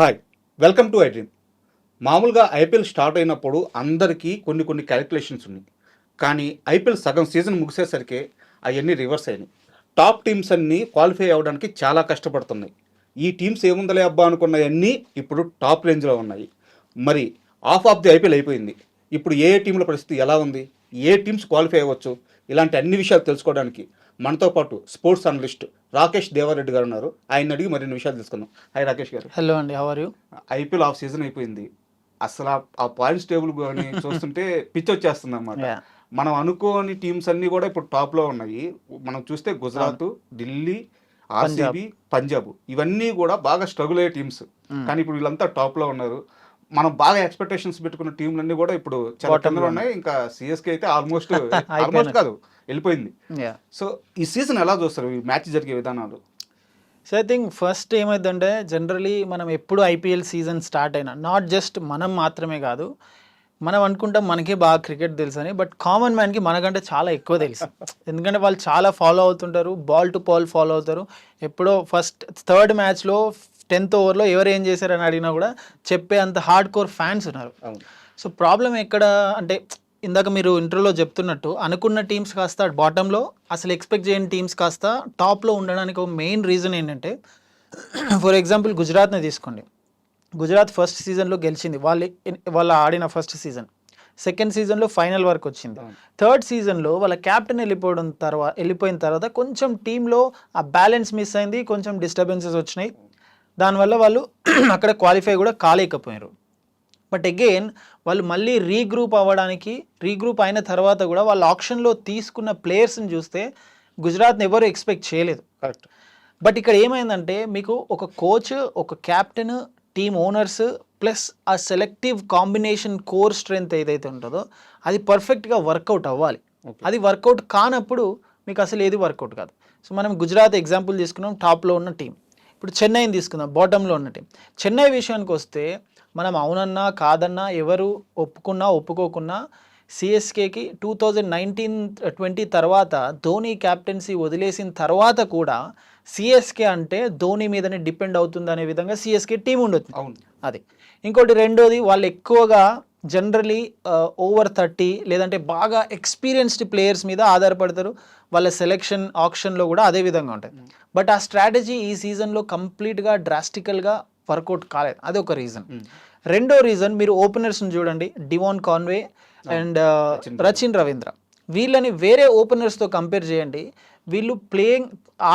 Hi welcome to I dream. మామూలుగా IPL start అయినప్పుడు అందరికీ కొన్ని క్యాలిక్యులేషన్స్ ఉన్నాయి. కానీ ఐపీఎల్ సగం సీజన్ ముగిసేసరికి అవన్నీ రివర్స్ అయినాయి. టాప్ టీమ్స్ అన్నీ క్వాలిఫై అవ్వడానికి చాలా కష్టపడుతున్నాయి. ఈ టీమ్స్ ఏముందలే అబ్బా అనుకున్నవన్నీ ఇప్పుడు టాప్ రేంజ్లో ఉన్నాయి. మరి ఆఫ్ ది ఐపీఎల్ అయిపోయింది. ఇప్పుడు ఏ టీంల పరిస్థితి ఎలా ఉంది, ఏ టీమ్స్ క్వాలిఫై అవ్వచ్చు, ఇలాంటి అన్ని విషయాలు తెలుసుకోవడానికి మనతో పాటు స్పోర్ట్స్ అనలిస్ట్ రాకేష్ దేవారెడ్డి గారు ఉన్నారు. ఆయన అడిగి మరిన్ని విషయాలు తెలుసుకుందాం. హాయ్ రాకేష్ గారు. హలో అండి, how are you? IPL off season అయిపోయింది. అసలు ఆ పాయింట్స్ టేబుల్ కానీ చూస్తుంటే పిచ్ వచ్చేస్తుంది అన్నమాట. మనం అనుకోని టీమ్స్ అన్నీ కూడా ఇప్పుడు టాప్లో ఉన్నాయి. మనం చూస్తే గుజరాత్, ఢిల్లీ, ఆర్సీబీ, పంజాబ్ ఇవన్నీ కూడా బాగా స్ట్రగుల్ అయ్యే టీమ్స్. కానీ ఇప్పుడు వీళ్ళంతా టాప్లో ఉన్నారు. మనం బాగా ఎక్స్పెక్టేషన్స్ పెట్టుకున్న టీంలన్నీ కూడా ఇప్పుడు చాలా కిందలో ఉన్నాయి. ఇంకా సిఎస్కే అయితే ఆల్మోస్ట్ కాదు వెళ్ళిపోయింది. సో ఈ సీజన్ ఎలా చూస్తారు, ఈ మ్యాచ్ జరిగే విధానాలు? సో ఐ థింక్ ఫస్ట్ ఏమైందంటే జనరలీ మనం ఎప్పుడు ఐపీఎల్ సీజన్ స్టార్ట్ అయినా, నాట్ జస్ట్ మనం మాత్రమే కాదు, మనం అనుకుంటాం మనకే బాగా క్రికెట్ తెలుసు అని, బట్ కామన్ మ్యాన్కి మనకంటే చాలా ఎక్కువ తెలుసు. ఎందుకంటే వాళ్ళు చాలా ఫాలో అవుతుంటారు, బాల్ టు బాల్ ఫాలో అవుతారు. ఎప్పుడో ఫస్ట్ థర్డ్ మ్యాచ్లో 10th ఓవర్లో ఎవరు ఏం చేశారని అడిగినా కూడా చెప్పే అంత హార్డ్ కోర్ ఫ్యాన్స్ ఉన్నారు. సో ప్రాబ్లం ఎక్కడ అంటే, ఇందాక మీరు ఇంట్రోలో చెప్తున్నట్టు అనుకున్న టీమ్స్ కాస్త బాటంలో, అసలు ఎక్స్పెక్ట్ చేయని టీమ్స్ కాస్త టాప్లో ఉండడానికి ఒక మెయిన్ రీజన్ ఏంటంటే, ఫర్ ఎగ్జాంపుల్ గుజరాత్ని తీసుకోండి. గుజరాత్ ఫస్ట్ సీజన్లో గెలిచింది, వాళ్ళు ఆడిన ఫస్ట్ సీజన్. సెకండ్ సీజన్లో ఫైనల్ వరకు వచ్చింది. థర్డ్ సీజన్లో వాళ్ళ క్యాప్టెన్ వెళ్ళిపోయిన తర్వాత కొంచెం టీంలో ఆ బ్యాలెన్స్ మిస్ అయింది, కొంచెం డిస్టర్బెన్సెస్ వచ్చినాయి. దానివల్ల వాళ్ళు అక్కడ క్వాలిఫై కూడా కాలేకపోయారు. బట్ అగైన్ వాళ్ళు మళ్ళీ రీగ్రూప్ అయిన తర్వాత కూడా వాళ్ళు ఆప్షన్లో తీసుకున్న ప్లేయర్స్ని చూస్తే గుజరాత్ని ఎవరు ఎక్స్పెక్ట్ చేయలేదు. కరెక్ట్. బట్ ఇక్కడ ఏమైందంటే, మీకు ఒక కోచ్, ఒక క్యాప్టెన్, టీమ్ ఓనర్స్ ప్లస్ ఆ సెలెక్టివ్ కాంబినేషన్ కోర్ స్ట్రెంగ్త్ ఏదైతే ఉంటుందో అది పర్ఫెక్ట్గా వర్కౌట్ అవ్వాలి. అది వర్కౌట్ కానప్పుడు మీకు అసలు ఏది వర్కౌట్ కాదు. సో మనం గుజరాత్ ఎగ్జాంపుల్ తీసుకున్నాం, టాప్లో ఉన్న టీం. ఇప్పుడు చెన్నైని తీసుకుందాం, బాటంలో ఉన్న టీం. చెన్నై విషయానికి వస్తే మనం అవునన్నా కాదన్నా, ఎవరు ఒప్పుకున్నా ఒప్పుకోకున్నా, సిఎస్కేకి 2019-20 తర్వాత ధోని క్యాప్టెన్సీ వదిలేసిన తర్వాత కూడా సిఎస్కే అంటే ధోని మీదనే డిపెండ్ అవుతుంది అనే విధంగా సిఎస్కే టీం ఉండొచ్చు. అది ఇంకోటి. రెండోది, వాళ్ళు ఎక్కువగా జనరలీ ఓవర్ 30 లేదంటే బాగా ఎక్స్పీరియన్స్డ్ ప్లేయర్స్ మీద ఆధారపడతారు. వాళ్ళ సెలెక్షన్ ఆప్షన్లో కూడా అదే విధంగా ఉంటుంది. బట్ ఆ స్ట్రాటజీ ఈ సీజన్లో కంప్లీట్గా డ్రాస్టికల్గా వర్కౌట్ కాలేదు. అది ఒక రీజన్. రెండో రీజన్, మీరు ఓపెనర్స్ని చూడండి, Devon Conway and Rachin Ravindra. వీళ్ళని వేరే ఓపెనర్స్తో కంపేర్ చేయండి. వీళ్ళు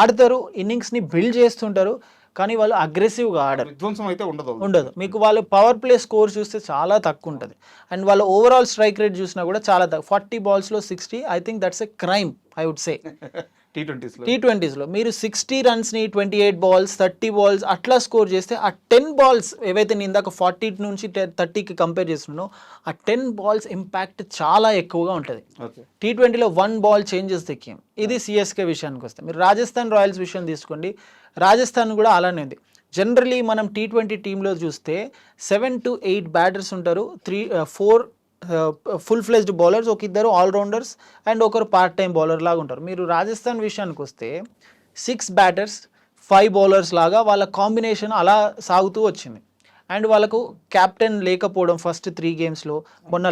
ఆడతారు, ఇన్నింగ్స్ని బిల్డ్ చేస్తుంటారు, కానీ వాళ్ళు అగ్రెసివ్గా ఆడరు, విధ్వంసం అయితే ఉండదు. మీకు వాళ్ళు పవర్ ప్లే స్కోర్ చూస్తే చాలా తక్కువ ఉంటుంది. అండ్ వాళ్ళ ఓవరాల్ స్ట్రైక్ రేట్ చూసినా కూడా చాలా తక్కువ. 40 balls 60. I think that's a crime, I would say. T20s లో మీరు 60 runsని 28 balls 30 balls అట్లా స్కోర్ చేస్తే, ఆ 10 balls ఏవైతే నేను ఇందాక 40 నుంచి 30కి కంపేర్ చేస్తున్నానో, ఆ 10 balls ఇంపాక్ట్ చాలా ఎక్కువగా ఉంటుంది. T20లో 1 ball చేంజెస్ ది గేమ్. ఇది సిఎస్కే విషయానికి వస్తే. మీరు రాజస్థాన్ రాయల్స్ విషయం తీసుకోండి, రాజస్థాన్ కూడా అలానే ఉంది. జనరలీ మనం T20 టీంలో చూస్తే 7 to 8 బ్యాటర్స్ ఉంటారు, 4 ఫుల్ ఫ్లెజ్డ్ బౌలర్స్, ఒక ఇద్దరు ఆల్రౌండర్స్ అండ్ ఒకరు పార్ట్ టైం బౌలర్ లాగా ఉంటారు. మీరు రాజస్థాన్ విషయానికి వస్తే 6 బ్యాటర్స్ 5 బౌలర్స్ లాగా వాళ్ళ కాంబినేషన్ అలా సాగుతూ వచ్చింది. అండ్ వాళ్ళకు క్యాప్టెన్ లేకపోవడం ఫస్ట్ 3 గేమ్స్లో, మొన్న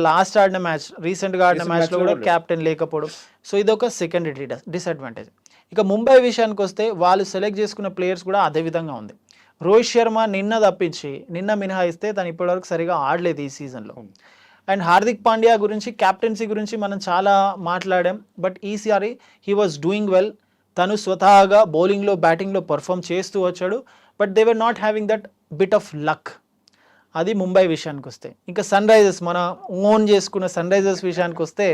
రీసెంట్గా ఆడిన మ్యాచ్లో కూడా క్యాప్టెన్ లేకపోవడం. సో ఇదొక సెకండ్ డిసడ్వాంటేజ్. ఇక ముంబై విషయానికి వస్తే వాళ్ళు సెలెక్ట్ చేసుకున్న ప్లేయర్స్ కూడా అదే విధంగా ఉంది. రోహిత్ శర్మ నిన్న మినహాయిస్తే తను ఇప్పటివరకు సరిగా ఆడలేదు ఈ సీజన్లో. అండ్ హార్దిక్ పాండ్యా గురించి, క్యాప్టెన్సీ గురించి మనం చాలా మాట్లాడాం. బట్ ఈసారి హీ వాజ్ డూయింగ్ వెల్. తను స్వతహాగా బౌలింగ్లో బ్యాటింగ్లో పర్ఫామ్ చేస్తూ వచ్చాడు. But they were not having that bit of luck. అది ముంబై విషయానికి వస్తే. ఇంకా సన్ రైజర్స్, మన ఓన్ చేసుకున్న సన్ రైజర్స్ విషయానికి వస్తే,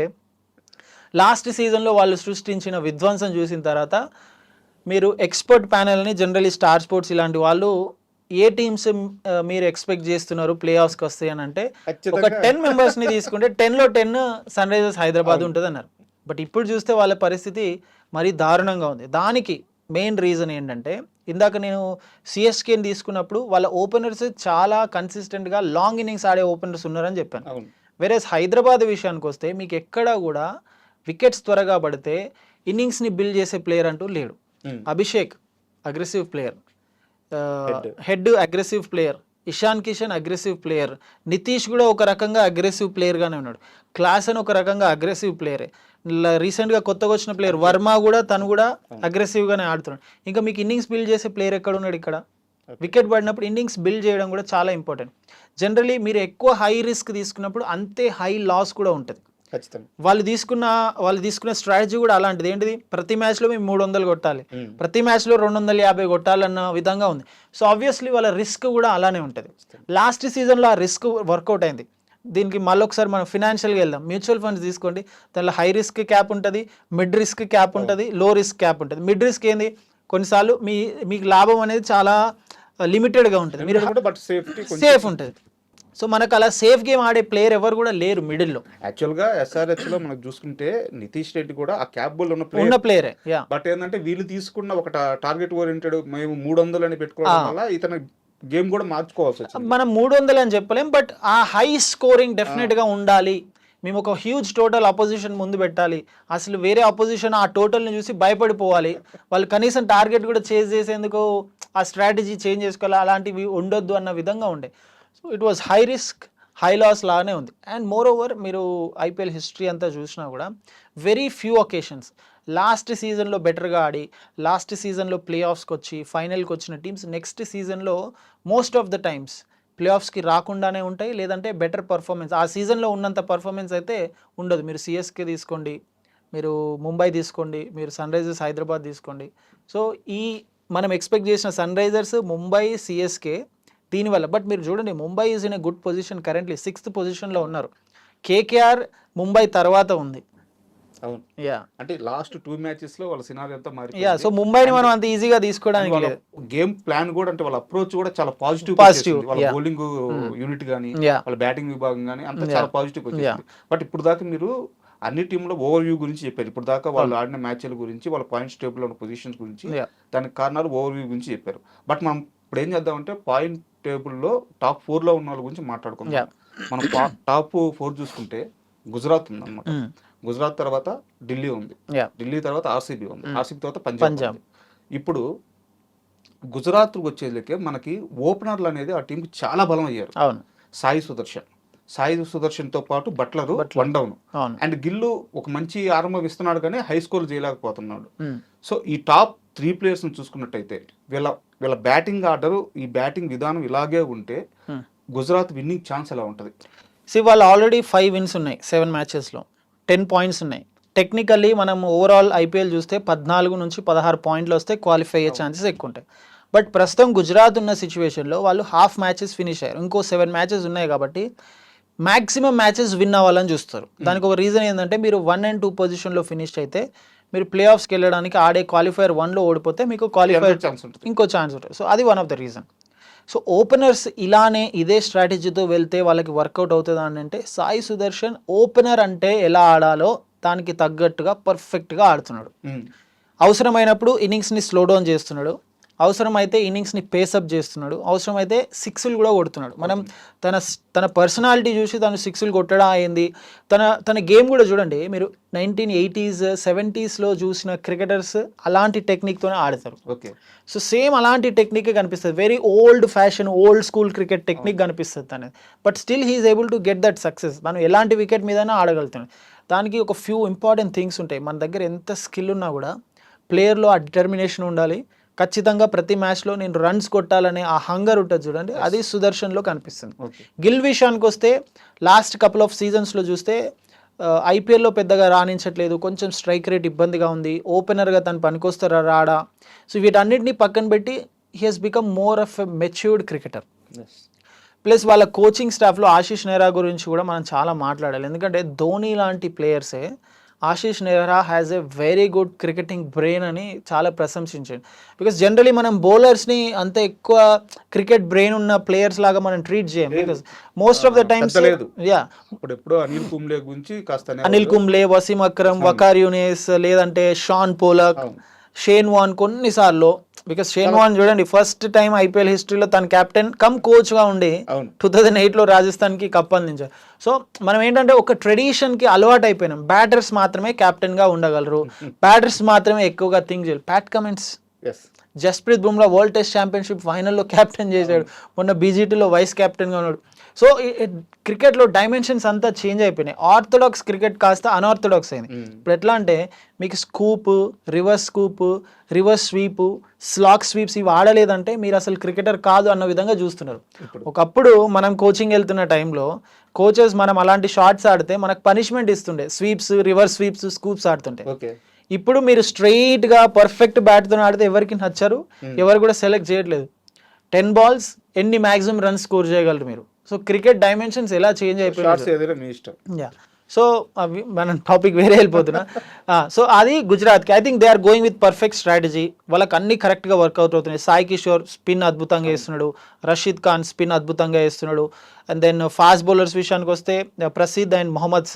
లాస్ట్ సీజన్లో వాళ్ళు సృష్టించిన విధ్వంసం చూసిన తర్వాత మీరు ఎక్స్పర్ట్ ప్యానెల్ని, జనరలీ స్టార్ స్పోర్ట్స్ ఇలాంటి వాళ్ళు, ఏ టీమ్స్ మీరు ఎక్స్పెక్ట్ చేస్తున్నారు ప్లే ఆఫ్స్కి వస్తాయి అని అంటే, ఒక 10 మెంబర్స్ని తీసుకుంటే 10లో 10 సన్ రైజర్స్ హైదరాబాద్ ఉంటుంది అన్నారు. బట్ ఇప్పుడు చూస్తే వాళ్ళ పరిస్థితి మరీ దారుణంగా ఉంది. దానికి మెయిన్ రీజన్ ఏంటంటే, ఇందాక నేను సిఎస్కేని తీసుకున్నప్పుడు వాళ్ళ ఓపెనర్స్ చాలా కన్సిస్టెంట్గా లాంగ్ ఇన్నింగ్స్ ఆడే ఓపెనర్స్ ఉన్నారని చెప్పాను. వేరేస్ హైదరాబాద్ విషయానికి వస్తే మీకు ఎక్కడా కూడా వికెట్స్ త్వరగా పడితే ఇన్నింగ్స్ని బిల్డ్ చేసే ప్లేయర్ అంటూ లేడు. Abhishek aggressive player, head aggressive player, Ishan Kishan aggressive player, Nitish కూడా ఒక రకంగా అగ్రెసివ్ ప్లేయర్గానే ఉన్నాడు, క్లాస్ అని ఒక రకంగా అగ్రెసివ్ ప్లేయరే, రీసెంట్గా కొత్తగా వచ్చిన ప్లేయర్ వర్మ కూడా తను కూడా అగ్రెసివ్గానే ఆడుతున్నాడు. ఇంకా మీకు ఇన్నింగ్స్ బిల్డ్ చేసే ప్లేయర్ ఎక్కడ ఉన్నాడు ఇక్కడ? వికెట్ పడినప్పుడు ఇన్నింగ్స్ బిల్డ్ చేయడం కూడా చాలా ఇంపార్టెంట్. జనరలీ మీరు ఎక్కువ హై రిస్క్ తీసుకున్నప్పుడు అంతే హై లాస్ కూడా ఉంటుంది. ఖచ్చితంగా వాళ్ళు తీసుకున్న స్ట్రాటజీ కూడా అలాంటిది. ఏంటిది, ప్రతి మ్యాచ్లో మేము 300 కొట్టాలి, ప్రతి మ్యాచ్లో 250 కొట్టాలన్న విధంగా ఉంది. సో ఆబ్వియస్లీ వాళ్ళ రిస్క్ కూడా అలానే ఉంటుంది. లాస్ట్ సీజన్లో ఆ రిస్క్ వర్కౌట్ అయింది. దీనికి మళ్ళొకసారి మనం ఫినాన్షియల్గా వెళ్దాం. మ్యూచువల్ ఫండ్స్ తీసుకోండి, దానిలో హై రిస్క్ క్యాప్ ఉంటుంది, మిడ్ రిస్క్ క్యాప్ ఉంటుంది, లో రిస్క్ క్యాప్ ఉంటుంది. మిడ్ రిస్క్ ఏంది, కొన్నిసార్లు మీకు లాభం అనేది చాలా లిమిటెడ్గా ఉంటుంది, మీరు సేఫ్ ఉంటుంది. సో మనకు అలా సేఫ్ గేమ్ ఆడే ప్లేయర్ ఎవరు కూడా లేరు మిడిల్లో. యాక్చువల్గా SRH లో మనకు చూసుకుంటే నితీష్ రెడ్డి కూడా ఆ క్యాప్ బోల్ ఉన్న ప్లేయరే. బట్ ఏంటంటే వీళ్ళు తీసుకున్న ఒక టార్గెట్ ఓరియంటెడ్ మేము 300 అని పెట్టుకోవడం వల్ల ఇతను గేమ్ కూడా మార్చుకోవాల్సి వచ్చింది. మనం 300 అని చెప్పలేం, బట్ ఆ హై స్కోరింగ్ డెఫినెట్గా ఉండాలి. మేము ఒక హ్యూజ్ టోటల్ అపోజిషన్ ముందు పెట్టాలి, అసలు వేరే అపోజిషన్ ఆ టోటల్ని చూసి భయపడిపోవాలి, వాళ్ళు కనీసం టార్గెట్ కూడా చేంజ్ చేసేందుకు ఆ స్ట్రాటజీ చేంజ్ చేసుకోవాలి, అలాంటివి ఉండొద్దు అన్న విధంగా ఉండే. So it was high risk high loss లాగానే ఉంది. అండ్ మోర్ ఓవర్ మీరు ఐపీఎల్ హిస్టరీ అంతా చూసినా కూడా వెరీ ఫ్యూ ఒకేషన్స్ లాస్ట్ సీజన్లో బెటర్గా ఆడి లాస్ట్ సీజన్లో ప్లే ఆఫ్స్కి వచ్చి ఫైనల్కి వచ్చిన టీమ్స్ నెక్స్ట్ సీజన్లో most of the times play ఆఫ్స్కి రాకుండానే ఉంటాయి, లేదంటే బెటర్ పర్ఫార్మెన్స్ ఆ సీజన్లో ఉన్నంత పర్ఫార్మెన్స్ అయితే ఉండదు. మీరు సిఎస్కే తీసుకోండి, మీరు ముంబై తీసుకోండి, మీరు సన్ రైజర్స్ హైదరాబాద్ తీసుకోండి. సో ఈ మనం ఎక్స్పెక్ట్ చేసిన సన్ రైజర్స్, ముంబై, సిఎస్కే దీనివల్ల. బట్ మీరు చూడండి, Mumbai is in a good position, currently 6th పొజిషన్లో ఉన్నారు. కేకేఆర్ ముంబై తర్వాత ఉంది. అవును, అంటే లాస్ట్ 2 మ్యాచెస్ లో వాళ్ళ సినారీ అంతా మారి. సో ముంబైని మనం అంత ఈజీగా తీసుకోవడానికి లేదు. గేమ్ ప్లాన్ కూడా అంటే వాళ్ళ అప్రోచ్ కూడా చాలా పాజిటివ్. వాళ్ళ బౌలింగ్ యూనిట్ గానీ వాళ్ళ బ్యాటింగ్ విభాగం గానీ అంతా చాలా పాజిటివ్ వచ్చింది. బట్ ఇప్పుడు దాకా మీరు అన్ని టీంలో ఓవర్ వ్యూ గురించి చెప్పారు. ఇప్పుడు దాకా వాళ్ళు ఆడిన మ్యాచ్ల గురించి, వాళ్ళ పాయింట్స్ టేబుల్ ఉన్న పొజిషన్స్ గురించి, దానికి కారణాలు ఓవర్ వ్యూ గురించి చెప్పారు. బట్ మనం ఇప్పుడు ఏం చేద్దామంటే పాయింట్ టేబుల్లో టాప్ 4లో ఉన్న వాళ్ళ గురించి మాట్లాడుకుందాం. మనం టాప్ 4 చూసుకుంటే గుజరాత్ ఉంది అనమాట. గుజరాత్ తర్వాత ఢిల్లీ ఉంది, ఢిల్లీ తర్వాత ఆర్సీబీ ఉంది, ఆర్సీబీ తర్వాత పంజాబ్. ఇప్పుడు గుజరాత్ వచ్చేందుకే మనకి ఓపెనర్లు అనేది ఆ టీంకి చాలా బలం అయ్యారు. సాయి సుదర్శన్తో పాటు బట్లర్ 1 డౌన్, అండ్ గిల్లు ఒక మంచి ఆరంభం ఇస్తున్నాడు కానీ హై స్కోర్ చేయలేకపోతున్నాడు. సో ఈ టాప్ 3 ప్లేయర్స్ని చూసుకున్నట్టయితే వీళ్ళ బ్యాటింగ్ ఆర్డర్, ఈ బ్యాటింగ్ విధానం ఇలాగే ఉంటే గుజరాత్ విన్నింగ్ ఛాన్స్ ఎలా ఉంటుంది? వాళ్ళు ఆల్రెడీ 5 wins ఉన్నాయి 7 మ్యాచెస్లో, 10 points ఉన్నాయి. టెక్నికల్లీ మనం ఓవరాల్ ఐపీఎల్ చూస్తే 14 నుంచి 16 పాయింట్లు వస్తే క్వాలిఫై అయ్యే ఛాన్సెస్ ఎక్కువ ఉంటాయి. బట్ ప్రస్తుతం గుజరాత్ ఉన్న సిచ్యువేషన్లో వాళ్ళు హాఫ్ మ్యాచెస్ ఫినిష్ అయ్యారు, ఇంకో 7 matches ఉన్నాయి కాబట్టి మ్యాక్సిమం మ్యాచెస్ విన్ అవ్వాలని చూస్తారు. దానికి ఒక రీజన్ ఏంటంటే మీరు 1 and 2 పొజిషన్లో ఫినిష్ అయితే మీరు ప్లే ఆఫ్స్కి వెళ్ళడానికి ఆడే క్వాలిఫైర్ 1లో ఓడిపోతే మీకు క్వాలిఫైర్ ఇంకో ఛాన్స్ ఉంటుంది. సో అది one of the reason. So openers ఇదే స్ట్రాటజీతో వెళ్తే వాళ్ళకి వర్కౌట్ అవుతుందా అని అంటే, సాయి సుదర్శన్ ఓపెనర్ అంటే ఎలా ఆడాలో దానికి తగ్గట్టుగా పర్ఫెక్ట్గా ఆడుతున్నాడు. అవసరమైనప్పుడు ఇన్నింగ్స్ని స్లో డౌన్ చేస్తున్నాడు, అవసరమైతే ఇన్నింగ్స్ని పేసప్ చేస్తున్నాడు, అవసరమైతే 6లు కూడా కొడుతున్నాడు. మనం తన పర్సనాలిటీ చూసి తను 6లు కొట్టడం అయింది. తన గేమ్ కూడా చూడండి, మీరు 1980s 70sలో చూసిన క్రికెటర్స్ అలాంటి టెక్నిక్తోనే ఆడతారు. ఓకే, సో సేమ్ అలాంటి టెక్నిక్ కనిపిస్తుంది, very old fashion old school cricket technique కనిపిస్తుంది తనది. But still he's able to get that success. తను ఎలాంటి వికెట్ మీదైనా ఆడగలుగుతున్నాడు. దానికి ఒక ఫ్యూ ఇంపార్టెంట్ థింగ్స్ ఉంటాయి. మన దగ్గర ఎంత స్కిల్ ఉన్నా కూడా ప్లేయర్లో ఆ డిటర్మినేషన్ ఉండాలి. ఖచ్చితంగా ప్రతి మ్యాచ్లో నేను రన్స్ కొట్టాలనే ఆ హంగర్ ఉంటుంది చూడండి, అది సుదర్శన్లో కనిపిస్తుంది. గిల్ విషయానికి వస్తే లాస్ట్ కపుల్ ఆఫ్ సీజన్స్లో చూస్తే ఐపీఎల్లో పెద్దగా రాణించట్లేదు, కొంచెం స్ట్రైక్ రేట్ ఇబ్బందిగా ఉంది, ఓపెనర్గా తను పనికొస్తారా రాడా. సో వీటన్నిటిని పక్కన పెట్టి he has become more of a matured cricketer. Plus వాళ్ళ కోచింగ్ స్టాఫ్లో ఆశీష్ నెహ్రా గురించి కూడా మనం చాలా మాట్లాడాలి. ఎందుకంటే ధోని లాంటి ప్లేయర్సే Ashish Nehra has a very good cricketing brain అని చాలా ప్రశంసించాడు. బికాస్ జనరలీ మనం బౌలర్స్ని అంత ఎక్కువ క్రికెట్ బ్రెయిన్ ఉన్న ప్లేయర్స్ లాగా మనం ట్రీట్ చేయం. Because most of the times Anil Kumble, Wasim Akram, Waqar Younis, లేదంటే షాన్ పోలక్, షేన్ వాన్ కొన్నిసార్లు. బికాస్ షేన్ వాన్ చూడండి, ఫస్ట్ టైం ఐపీఎల్ హిస్టరీలో తన కెప్టెన్ కమ్ కోచ్గా ఉండి 2008లో రాజస్థాన్కి కప్ అందించారు. సో మనం ఏంటంటే ఒక ట్రెడిషన్కి అలవాటు అయిపోయినాం, బ్యాటర్స్ మాత్రమే కెప్టెన్గా ఉండగలరు, బ్యాటర్స్ మాత్రమే ఎక్కువగా థింక్ చేయాలి. Pat Cummins Jasprit Bumrah world test championship ఫైనల్లో క్యాప్టెన్ చేశాడు, మొన్న బీజీటీలో వైస్ కెప్టెన్గా ఉన్నాడు. సో క్రికెట్లో డైమెన్షన్స్ అంతా చేంజ్ అయిపోయినాయి. ఆర్థోడాక్స్ క్రికెట్ కాస్త అన్ఆర్థోడాక్స్ అయింది. ఇప్పుడు ఎట్లా అంటే మీకు scoop, reverse scoop, reverse sweep, slack sweeps ఇవి ఆడలేదంటే మీరు అసలు క్రికెటర్ కాదు అన్న విధంగా చూస్తున్నారు. ఒకప్పుడు మనం కోచింగ్ వెళ్తున్న టైంలో కోచెస్ మనం అలాంటి షాట్స్ ఆడితే మనకు పనిష్మెంట్ ఇస్తుండే, స్వీప్స్, రివర్స్ స్వీప్స్, స్కూప్స్ ఆడుతుంటే. ఇప్పుడు మీరు స్ట్రెయిట్గా పర్ఫెక్ట్ బ్యాట్తో ఆడితే ఎవరికి నచ్చారు, ఎవరు కూడా సెలెక్ట్ చేయట్లేదు. 10 balls ఎన్ని మ్యాక్సిమం రన్స్ స్కోర్ చేయగలరు మీరు. సో క్రికెట్ డైమెన్షన్స్ ఎలా చేంజ్ అయిపోయింది. సో అవి మన టాపిక్ వేరే వెళ్ళిపోతున్నా. సో అది గుజరాత్కి I think they are going with perfect strategy. వాళ్ళకి అన్ని కరెక్ట్గా వర్కౌట్ అవుతున్నాయి. సాయి కిషోర్ స్పిన్ అద్భుతంగా వేస్తున్నాడు, రషీద్ ఖాన్ స్పిన్ అద్భుతంగా వేస్తున్నాడు. అండ్ దెన్ ఫాస్ట్ బౌలర్స్ విషయానికి వస్తే ప్రసిద్ధ్ అండ్ మొహమ్మద్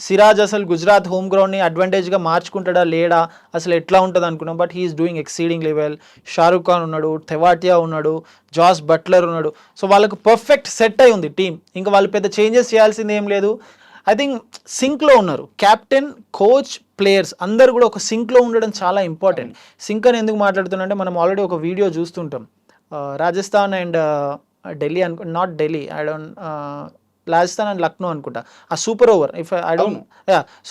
సిరాజ్ అసలు గుజరాత్ హోమ్ గ్రౌండ్ని అడ్వాంటేజ్గా మార్చుకుంటాడా లేడా అసలు ఎట్లా ఉంటుంది అనుకున్నాం, but he's doing exceeding level. Shahrukh Khan ఉన్నాడు, తెవాటియా ఉన్నాడు, జాస్ బట్లర్ ఉన్నాడు. సో వాళ్ళకు పర్ఫెక్ట్ సెట్ అయి ఉంది టీం. ఇంకా వాళ్ళు పెద్ద చేంజెస్ చేయాల్సింది ఏం లేదు. ఐ థింక్ సింక్లో ఉన్నారు. క్యాప్టెన్, కోచ్, ప్లేయర్స్ అందరు కూడా ఒక సింక్లో ఉండడం చాలా ఇంపార్టెంట్. సింక్ అని ఎందుకు మాట్లాడుతున్నా, మనం ఆల్రెడీ ఒక వీడియో చూస్తుంటాం. Rajasthan and Delhi not Delhi, Rajasthan and Lucknow అనుకుంటా. ఆ సూపర్ ఓవర్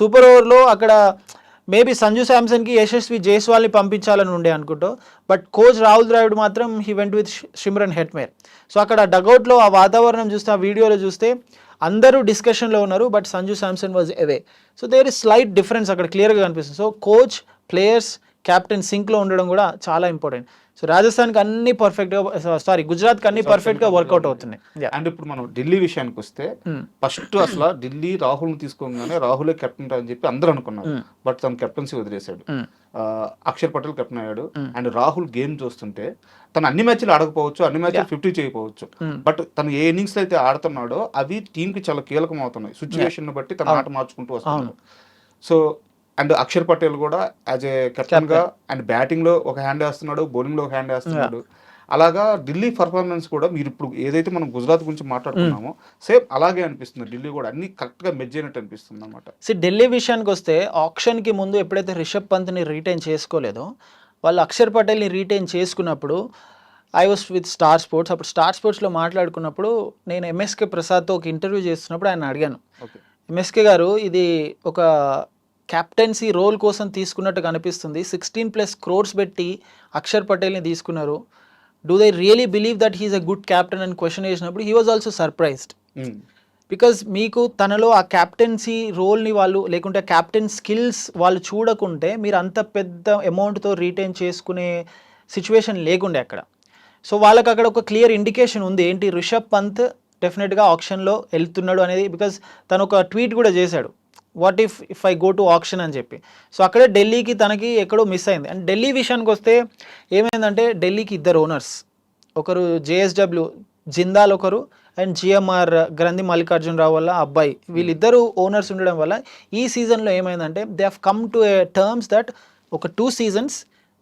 సూపర్ ఓవర్లో అక్కడ మేబీ సంజు శాంసన్కి యశస్వి జైస్వాల్ని పంపించాలని ఉండే అనుకుంటా, బట్ కోచ్ రాహుల్ ద్రావిడ్ మాత్రం he went with Simran Hetmyer. So అక్కడ డగౌట్లో ఆ వాతావరణం చూస్తే, ఆ వీడియోలో చూస్తే అందరూ డిస్కషన్లో ఉన్నారు, but Sanju Samson was away. So there is slight difference అక్కడ క్లియర్గా కనిపిస్తుంది. సో కోచ్, ప్లేయర్స్, క్యాప్టెన్ సింక్లో ఉండడం కూడా చాలా ఇంపార్టెంట్. సో రాజస్థాన్కి అన్ని పర్ఫెక్ట్గా, గుజరాత్కి అన్ని పర్ఫెక్ట్గా వర్కౌట్ అవుతున్నాయి. అండ్ ఇప్పుడు మనం ఢిల్లీ విషయానికి వస్తే ఫస్ట్ అసలు ఢిల్లీ రాహుల్ని తీసుకోగానే రాహులే కెప్టెన్ అని చెప్పి అందరూ అనుకున్నారు, బట్ తను కెప్టెన్సీ వదిలేశాడు. అక్షర్ పటేల్ కెప్టెన్ అయ్యాడు. అండ్ రాహుల్ గేమ్ చూస్తుంటే తను అన్ని మ్యాచ్లు ఆడకపోవచ్చు, అన్ని మ్యాచ్లు 50 చేయకపోవచ్చు, బట్ తను ఏ ఇన్నింగ్స్ అయితే ఆడుతున్నాడో అవి టీంకి చాలా కీలకం అవుతున్నాయి. సిచ్యువేషన్ బట్టి తన ఆట మార్చుకుంటూ వస్తున్నాడు. సో అండ్ అక్షర్ పటేల్ కూడా యాజ్ ఏ కెప్టెన్ గా అండ్ బ్యాటింగ్ లో ఒక హ్యాండ్ వేస్తున్నాడు, బౌలింగ్ లో ఒక హ్యాండ్ వేస్తున్నాడు. అలాగా ఢిల్లీ పర్ఫార్మెన్స్ కూడా మీరు ఇప్పుడు ఏదైతే మనం గుజరాత్ గురించి మాట్లాడుతున్నామో సేమ్ అలాగే అనిపిస్తుంది. ఢిల్లీ కూడా అన్ని కరెక్ట్ గా మెజ్ అయినట్టు అనిపిస్తుంది అనమాట. ఢిల్లీ విషయానికి వస్తే ఆప్షన్ కి ముందు ఎప్పుడైతే రిషబ్ పంత్ని రీటైన్ చేసుకోలేదో, వాళ్ళు అక్షర్ పటేల్ని రీటైన్ చేసుకున్నప్పుడు I was with star sports. అప్పుడు స్టార్ స్పోర్ట్స్లో మాట్లాడుకున్నప్పుడు నేను ఎంఎస్కే ప్రసాద్తో ఒక ఇంటర్వ్యూ చేస్తున్నప్పుడు ఆయన అడిగాను, ఎంఎస్కే గారు ఇది ఒక క్యాప్టెన్సీ రోల్ కోసం తీసుకున్నట్టు కనిపిస్తుంది, 16+ crores పెట్టి అక్షర్ పటేల్ని తీసుకున్నారు, do they really believe that he's a good captain అని క్వశ్చన్ చేసినప్పుడు he was also surprised. Because మీకు తనలో ఆ క్యాప్టెన్సీ రోల్ని వాళ్ళు, లేకుంటే క్యాప్టెన్ స్కిల్స్ వాళ్ళు చూడకుంటే మీరు అంత పెద్ద అమౌంట్తో రీటైన్ చేసుకునే సిచ్యువేషన్ లేకుండే అక్కడ. సో వాళ్ళకి అక్కడ ఒక క్లియర్ ఇండికేషన్ ఉంది ఏంటి, రిషబ్ పంత్ డెఫినెట్గా ఆప్షన్లో వెళ్తున్నాడు అనేది. బికాజ్ తను ఒక ట్వీట్ కూడా చేశాడు, what if I go to option అని చెప్పి. సో అక్కడే ఢిల్లీకి తనకి ఎక్కడో మిస్ అయింది. అండ్ ఢిల్లీ విషయానికి వస్తే ఏమైందంటే ఢిల్లీకి 2 owners, ఒకరు జేఎస్డబ్ల్యూ జిందాల్ ఒకరు, అండ్ జిఎంఆర్ గ్రంథి మల్లికార్జునరావు వల్ల అబ్బాయి, వీళ్ళిద్దరూ ఓనర్స్ ఉండడం వల్ల ఈ సీజన్లో ఏమైందంటే they have come to a terms that ఒక 2 seasons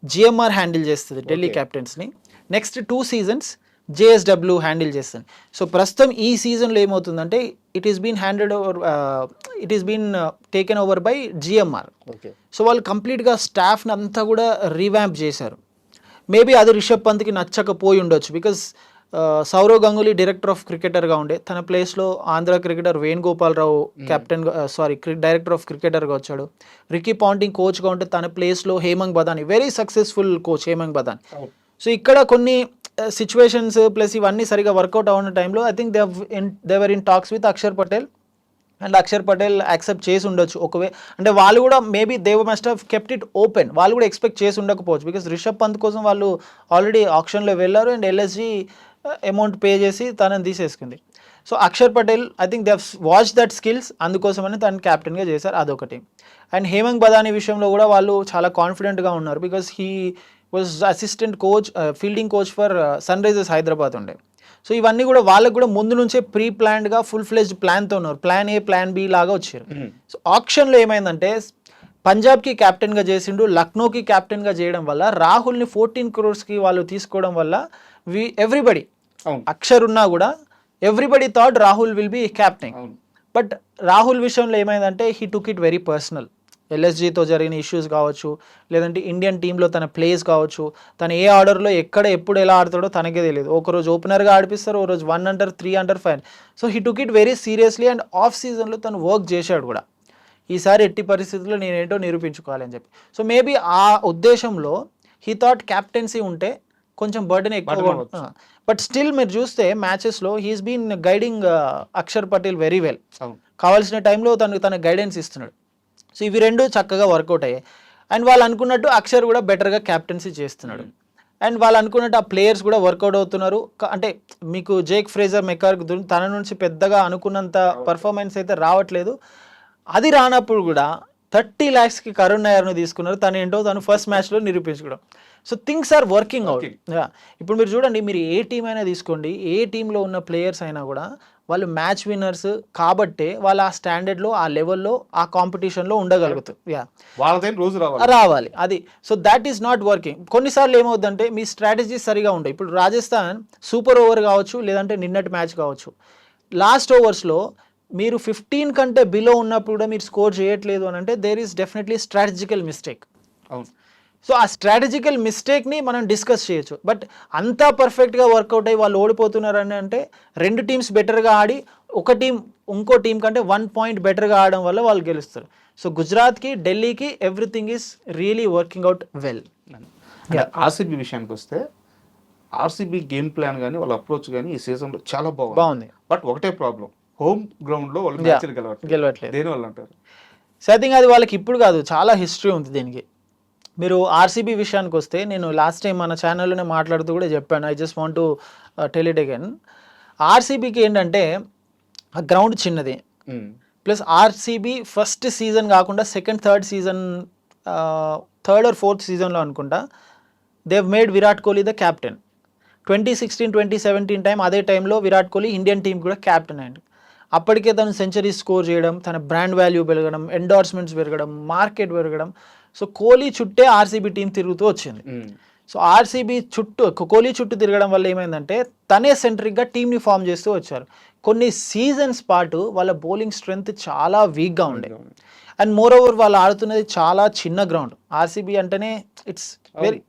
జిఎంఆర్ హ్యాండిల్ చేస్తుంది ఢిల్లీ క్యాప్టెన్స్ని, నెక్స్ట్ 2 seasons జేఎస్డబ్ల్యూ హ్యాండిల్ చేస్తుంది. సో ప్రస్తుతం ఈ సీజన్లో ఏమవుతుందంటే it is been taken over by GMR. So వాళ్ళు కంప్లీట్గా స్టాఫ్ని అంతా కూడా రీవ్యాంప్ చేశారు. మేబీ అది రిషబ్ పంత్కి నచ్చకపోయి ఉండొచ్చు, because Sourav Ganguly director of క్రికెటర్గా ఉండే, తన ప్లేస్లో Andhra cricketer Venugopal Rao director of క్రికెటర్గా వచ్చాడు. రికీ పాంటింగ్ కోచ్గా ఉంటే తన ప్లేస్లో Hemang Badani, very successful coach Hemang Badani. So ఇక్కడ కొన్ని సిచ్యువేషన్స్ ప్లస్ ఇవన్నీ సరిగా వర్కౌట్ అవుతున్న టైంలో I think they were in talks with Axar Patel, and Axar Patel accept చేసి ఉండొచ్చు. అంటే వాళ్ళు కూడా maybe they must have kept it open, వాళ్ళు కూడా ఎక్స్పెక్ట్ చేసి ఉండకపోవచ్చు, బికాస్ రిషబ్ పంత్ కోసం వాళ్ళు ఆల్రెడీ ఆప్షన్లో వెళ్ళారు అండ్ ఎల్ఎస్జీ అమౌంట్ పే చేసి తనని తీసేసుకుంది. So Axar Patel I think they have watch that skills, అందుకోసమని తను క్యాప్టెన్గా చేశారు, అదొకటి. అండ్ హేమంగ్ బదాని విషయంలో కూడా వాళ్ళు చాలా కాన్ఫిడెంట్గా ఉన్నారు, because he was assistant coach, fielding coach for Sunrisers Hyderabad ఉండే. సో ఇవన్నీ కూడా వాళ్ళకు కూడా ముందు నుంచే ప్రీ ప్లాన్డ్గా ఫుల్ ఫ్లెజ్డ్ ప్లాన్తో ఉన్నారు, ప్లాన్ ఏ ప్లాన్ బి లాగా వచ్చారు. సో ఆప్షన్లో ఏమైందంటే పంజాబ్కి క్యాప్టెన్గా చేసిండు, లక్నోకి క్యాప్టెన్గా చేయడం వల్ల రాహుల్ని 14 crores వాళ్ళు తీసుకోవడం వల్ల ఎవ్రీబడి, అక్షర్ ఉన్నా కూడా everybody thought Rahul will be captain. But Rahul విషయంలో ఏమైందంటే he took it very personal. ఎల్ఎస్జితో జరిగిన ఇష్యూస్ కావచ్చు, లేదంటే ఇండియన్ టీంలో తన ప్లేస్ కావచ్చు, తను ఏ ఆర్డర్లో ఎక్కడ ఎప్పుడు ఎలా ఆడతాడో తనకే తెలియదు. ఒకరోజు ఓపెనర్గా ఆడిపిస్తారు, ఓ రోజు 1 అంటారు, 3 అంటారు, 5. So he took it very seriously and of సీజన్లో తను వర్క్ చేశాడు కూడా. ఈసారి ఎట్టి పరిస్థితుల్లో నేనేంటో నిరూపించుకోవాలని చెప్పి. సో మేబీ ఆ ఉద్దేశంలో హీ థాట్ క్యాప్టెన్సీ ఉంటే కొంచెం బర్డెన్ ఎక్కువ. బట్ స్టిల్ మీరు చూస్తే మ్యాచెస్లో he's been guiding Axar Patel very well. కావాల్సిన టైంలో తన గైడెన్స్ ఇస్తున్నాడు. సో ఇవి రెండు చక్కగా వర్కౌట్ అయ్యాయి. అండ్ వాళ్ళు అనుకున్నట్టు అక్షర్ కూడా బెటర్గా క్యాప్టెన్సీ చేస్తున్నాడు. అండ్ వాళ్ళు అనుకున్నట్టు ఆ ప్లేయర్స్ కూడా వర్కౌట్ అవుతున్నారు. అంటే మీకు జేక్ ఫ్రేజర్ మెకార్క్ తన నుంచి పెద్దగా అనుకున్నంత పర్ఫార్మెన్స్ అయితే రావట్లేదు. అది రానప్పుడు కూడా 30 lakhsకి కరుణ్ నాయర్ను తీసుకున్నారు. తను ఏంటో తను ఫస్ట్ మ్యాచ్లో నిరూపించుకోవడం. So things are working out. ఇప్పుడు మీరు చూడండి, మీరు ఏ టీం అయినా తీసుకోండి, ఏ టీంలో ఉన్న ప్లేయర్స్ అయినా కూడా వాళ్ళు మ్యాచ్ విన్నర్స్ కాబట్టే వాళ్ళు ఆ స్టాండర్డ్లో, ఆ లెవెల్లో, ఆ కాంపిటీషన్లో ఉండగలుగుతారు. వాళ్ళదైన రోజు రావాలి అది. So that is not working. కొన్నిసార్లు ఏమవుతుందంటే మీ స్ట్రాటజీ సరిగా ఉంటాయి. ఇప్పుడు రాజస్థాన్ సూపర్ ఓవర్ కావచ్చు, లేదంటే నిన్నటి మ్యాచ్ కావచ్చు, లాస్ట్ ఓవర్స్లో మీరు 15 కంటే బిలో ఉన్నప్పుడు కూడా మీరు స్కోర్ చేయట్లేదు అని అంటే there is definitely strategical mistake. అవును. సో ఆ స్ట్రాటజికల్ మిస్టేక్ని మనం డిస్కస్ చేయొచ్చు. బట్ అంతా పర్ఫెక్ట్గా వర్కౌట్ అయ్యి వాళ్ళు ఓడిపోతున్నారని అంటే రెండు టీమ్స్ బెటర్గా ఆడి ఒక టీం ఇంకో టీం కంటే 1 point బెటర్గా ఆడడం వల్ల వాళ్ళు గెలుస్తారు. సో గుజరాత్కి, ఢిల్లీకి everything is really working out well. RCB విషయానికి వస్తే ఆర్సీబీ గేమ్ ప్లాన్ కానీ వాళ్ళ అప్రోచ్ కానీ ఈ సీజన్లో చాలా బాగుంది. బట్ ఒకటే ప్రాబ్లం, హోమ్ గ్రౌండ్లో వాళ్ళు మ్యాచ్లు గెలవట్లేదు. దేనివల్ల అంటారు? సో ఐ థింక్ అది వాళ్ళకి ఇప్పుడు కాదు, చాలా హిస్టరీ ఉంది దీనికి. మీరు ఆర్సీబీ విషయానికి వస్తే నేను లాస్ట్ టైం మన ఛానల్లోనే మాట్లాడుతూ కూడా చెప్పాను. I just want to tell it again. ఆర్సీబీకి ఏంటంటే ఆ గ్రౌండ్ చిన్నది, ప్లస్ ఆర్సీబీ ఫస్ట్ సీజన్ కాకుండా second, third season, third or fourth సీజన్లో అనుకుంటా they made Virat Kohli the captain. 2016, 2017 time, అదే టైంలో విరాట్ కోహ్లీ ఇండియన్ టీం కూడా క్యాప్టెన్ అయ్యాడు. అప్పటికే తను సెంచరీస్ స్కోర్ చేయడం, తన బ్రాండ్ వాల్యూ పెరగడం, ఎండార్స్మెంట్స్ పెరగడం, మార్కెట్ పెరగడం. సో కోహ్లీ చుట్టే ఆర్సీబీ టీం తిరుగుతూ వచ్చింది. సో ఆర్సీబీ చుట్టూ, కోహ్లీ చుట్టూ తిరగడం వల్ల ఏమైందంటే తనే సెంట్రిక్గా టీంని ఫామ్ చేస్తూ వచ్చారు. కొన్ని సీజన్స్ పాటు వాళ్ళ బౌలింగ్ స్ట్రెంగ్త్ చాలా వీక్గా ఉండే. అండ్ మోర్ ఓవర్ వాళ్ళు ఆడుతున్నది చాలా చిన్న గ్రౌండ్. ఆర్సీబీ అంటేనే ఇట్స్ వెరీ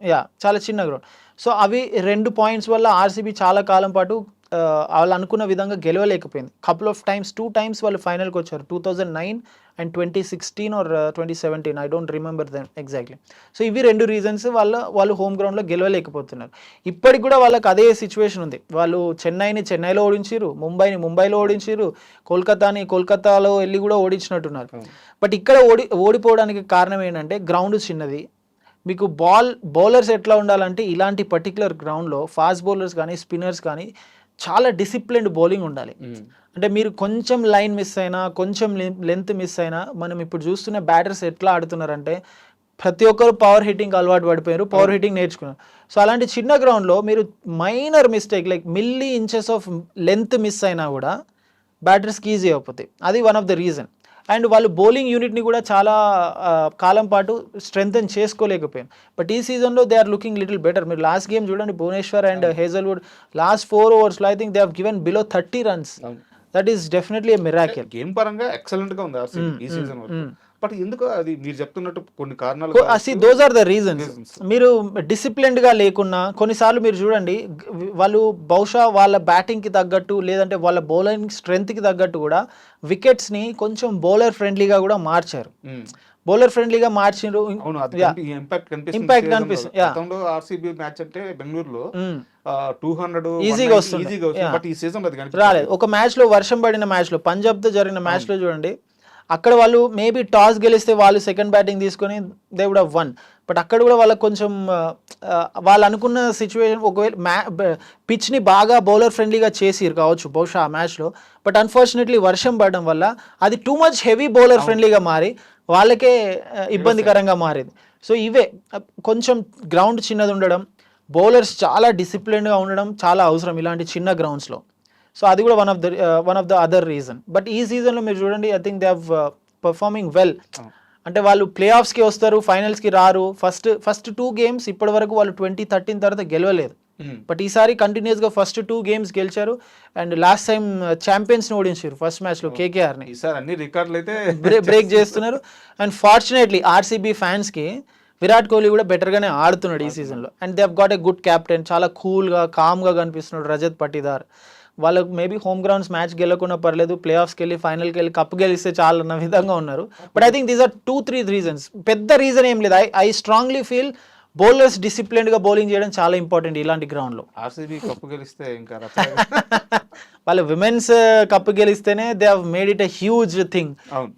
చాలా చిన్న గ్రౌండ్. సో అవి 2 points వల్ల ఆర్సీబీ చాలా కాలం పాటు వాళ్ళు అనుకున్న విధంగా గెలవలేకపోయింది. కపుల్ ఆఫ్ టైమ్స్, 2 times వాళ్ళు ఫైనల్కి వచ్చారు, 2009 and 2016 or 2017, I don't remember them exactly. So ఇవి 2 reasons వాళ్ళు హోమ్ గ్రౌండ్లో గెలవలేకపోతున్నారు. ఇప్పటికి కూడా వాళ్ళకి అదే సిచ్యువేషన్ ఉంది. వాళ్ళు చెన్నైలో ఓడించారు, ముంబైలో ఓడించారు, కోల్కతాలో వెళ్ళి కూడా ఓడించినట్టున్నారు. బట్ ఇక్కడ ఓడిపోవడానికి కారణం ఏంటంటే గ్రౌండ్ చిన్నది. మీకు బౌలర్స్ ఎట్లా ఉండాలంటే ఇలాంటి పర్టికులర్ గ్రౌండ్లో ఫాస్ట్ బౌలర్స్ కానీ, స్పిన్నర్స్ కానీ చాలా డిసిప్లిన్డ్ బౌలింగ్ ఉండాలి. అంటే మీరు కొంచెం లైన్ మిస్ అయినా, కొంచెం లెంత్ మిస్ అయినా, మనం ఇప్పుడు చూస్తున్న బ్యాటర్స్ ఎట్లా ఆడుతున్నారంటే ప్రతి ఒక్కరు పవర్ హిట్టింగ్ అలవాటు పడిపోయారు, పవర్ హిట్టింగ్ నేర్చుకున్నారు. సో అలాంటి చిన్న గ్రౌండ్లో మీరు minor mistake like milli inches of length miss అయినా కూడా బ్యాటర్స్కి ఈజీ అయిపోతాయి. అది one of the reason. And వాళ్ళు బౌలింగ్ యూనిట్ని కూడా చాలా కాలం పాటు స్ట్రెంగ్తన్ చేసుకోలేకపోయారు. బట్ ఈ సీజన్లో they are looking little better. మీరు లాస్ట్ గేమ్ చూడండి, Bhuvneshwar and Hazlewood last 4 overs I think they have given below 30 runs. That is definitely a miracle. Game పరంగా ఎక్సలెంట్ గా ఉంది ఆర్సీబీ ఈ సీజన్ వరకు. బట్ ఎందుకు అది మీరు చెప్తున్నట్టు కొన్ని కారణాలు, దోస్ ఆర్ ద రీజన్స్. మీరు డిసిప్లిన్డ్గా లేకున్నా కొన్నిసార్లు మీరు చూడండి, వాళ్ళు బహుశా వాళ్ళ బ్యాటింగ్కి తగ్గట్టు, లేదంటే వాళ్ళ బౌలింగ్ స్ట్రెంగ్త్కి తగ్గట్టు కూడా వికెట్స్ని కొంచెం బౌలర్ ఫ్రెండ్లీగా కూడా మార్చారు. బౌలర్ ఫ్రెండ్లీగా మార్చిండ్రు. ఇంపాక్ట్ కనిపిస్తుంది. ఆర్సీబీ మ్యాచ్ అంటే బెంగళూరులో 200 ఈజీగా వస్తుంది, బట్ ఈ సీజన్ అది రాలేదు. ఒక మ్యాచ్లో, వర్షం పడిన మ్యాచ్లో, పంజాబ్తో జరిగిన మ్యాచ్లో చూడండి, అక్కడ వాళ్ళు మేబీ టాస్ గెలిస్తే వాళ్ళు సెకండ్ బ్యాటింగ్ తీసుకొని they would have won. But అక్కడ కూడా వాళ్ళకి కొంచెం వాళ్ళు అనుకున్న సిచ్యువేషన్, ఒకవేళ పిచ్ని బాగా బౌలర్ ఫ్రెండ్లీగా చేసిరు కావచ్చు బహుశా ఆ మ్యాచ్లో. బట్ అన్ఫార్చునేట్లీ వర్షం పడడం వల్ల అది టూ మచ్ హెవీ బౌలర్ ఫ్రెండ్లీగా మారి వాళ్ళకే ఇబ్బందికరంగా మారింది. సో ఇవే కొంచెం గ్రౌండ్ చిన్నది ఉండడం, బౌలర్స్ చాలా డిసిప్లిన్డ్గా ఉండడం చాలా అవసరం ఇలాంటి చిన్న గ్రౌండ్స్లో. సో అది కూడా one of the other reason. But ఈ సీజన్లో మీరు చూడండి, I think they have performing well. అంటే వాళ్ళు ప్లే ఆఫ్స్కి వస్తారు, ఫైనల్స్కి రారు. ఫస్ట్ 2 games ఇప్పటి వరకు వాళ్ళు 2013 తర్వాత గెలవలేదు. బట్ ఈసారి కంటిన్యూస్గా ఫస్ట్ 2 games గెలిచారు అండ్ లాస్ట్ టైం ఛాంపియన్స్ని ఓడించారు ఫస్ట్ మ్యాచ్లో కేకేఆర్ని. ఈసారి అన్ని రికార్డులు అయితే బ్రేక్ చేస్తున్నారు. అండ్ ఫార్చునేట్లీ ఆర్సీబీ ఫ్యాన్స్కి విరాట్ కోహ్లీ కూడా బెటర్గానే ఆడుతున్నాడు ఈ సీజన్లో. And they have got a good captain, చాలా కూల్గా కామ్గా కనిపిస్తున్నాడు రజత్ పటీదార్. వాళ్ళకు మేబీ హోమ్ గ్రౌండ్స్ మ్యాచ్ గెలకుండా పర్లేదు, ప్లే ఆఫ్స్కి వెళ్ళి ఫైనల్కి వెళ్ళి కప్పు గెలిస్తే చాలా అన్న విధంగా ఉన్నారు. But I think these are 2-3 reasons. పెద్ద రీజన్ ఏం లేదు. ఐ స్ట్రాంగ్లీ ఫీల్ బౌలర్స్ డిసిప్లిన్డ్గా బౌలింగ్ చేయడం చాలా ఇంపార్టెంట్ ఇలాంటి గ్రౌండ్లో. ఆర్సీబీ కప్పు గెలిస్తే ఇంకా వాళ్ళ విమెన్స్ కప్పు గెలిస్తేనే they have made it a huge thing.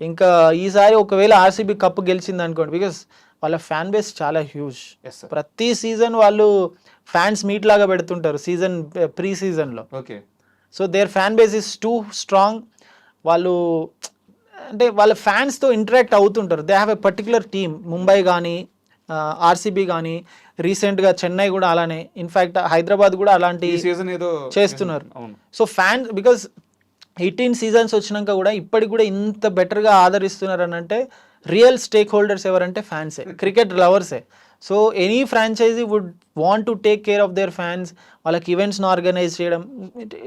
ఇంకా ఈసారి ఒకవేళ ఆర్సీబీ కప్పు గెలిచింది అనుకోండి, బికాస్ వాళ్ళ ఫ్యాన్ బేస్ చాలా హ్యూజ్. ప్రతి సీజన్ వాళ్ళు ఫ్యాన్స్ మీట్ లాగా పెడుతుంటారు సీజన్ ప్రీ సీజన్లో. Okay. So their fan base is too strong. వాళ్ళు అంటే వాళ్ళ ఫ్యాన్స్తో ఇంటరాక్ట్ అవుతుంటారు. They have a particular team. Mumbai కానీ ఆర్సీబీ కానీ రీసెంట్గా చెన్నై కూడా అలానే, ఇన్ఫ్యాక్ట్ హైదరాబాద్ కూడా అలాంటి సీజన్ ఏదో చేస్తున్నారు. సో ఫ్యాన్స్ బికాస్ 18 seasons వచ్చినాక కూడా ఇప్పటికి కూడా ఇంత బెటర్గా ఆదరిస్తున్నారు అని అంటే రియల్ స్టేక్ హోల్డర్స్ ఎవరంటే ఫ్యాన్సే, క్రికెట్ లవర్సే. So any franchise would want to take care of their fans. వాళ్ళకి ఈవెంట్స్ని ఆర్గనైజ్ చేయడం,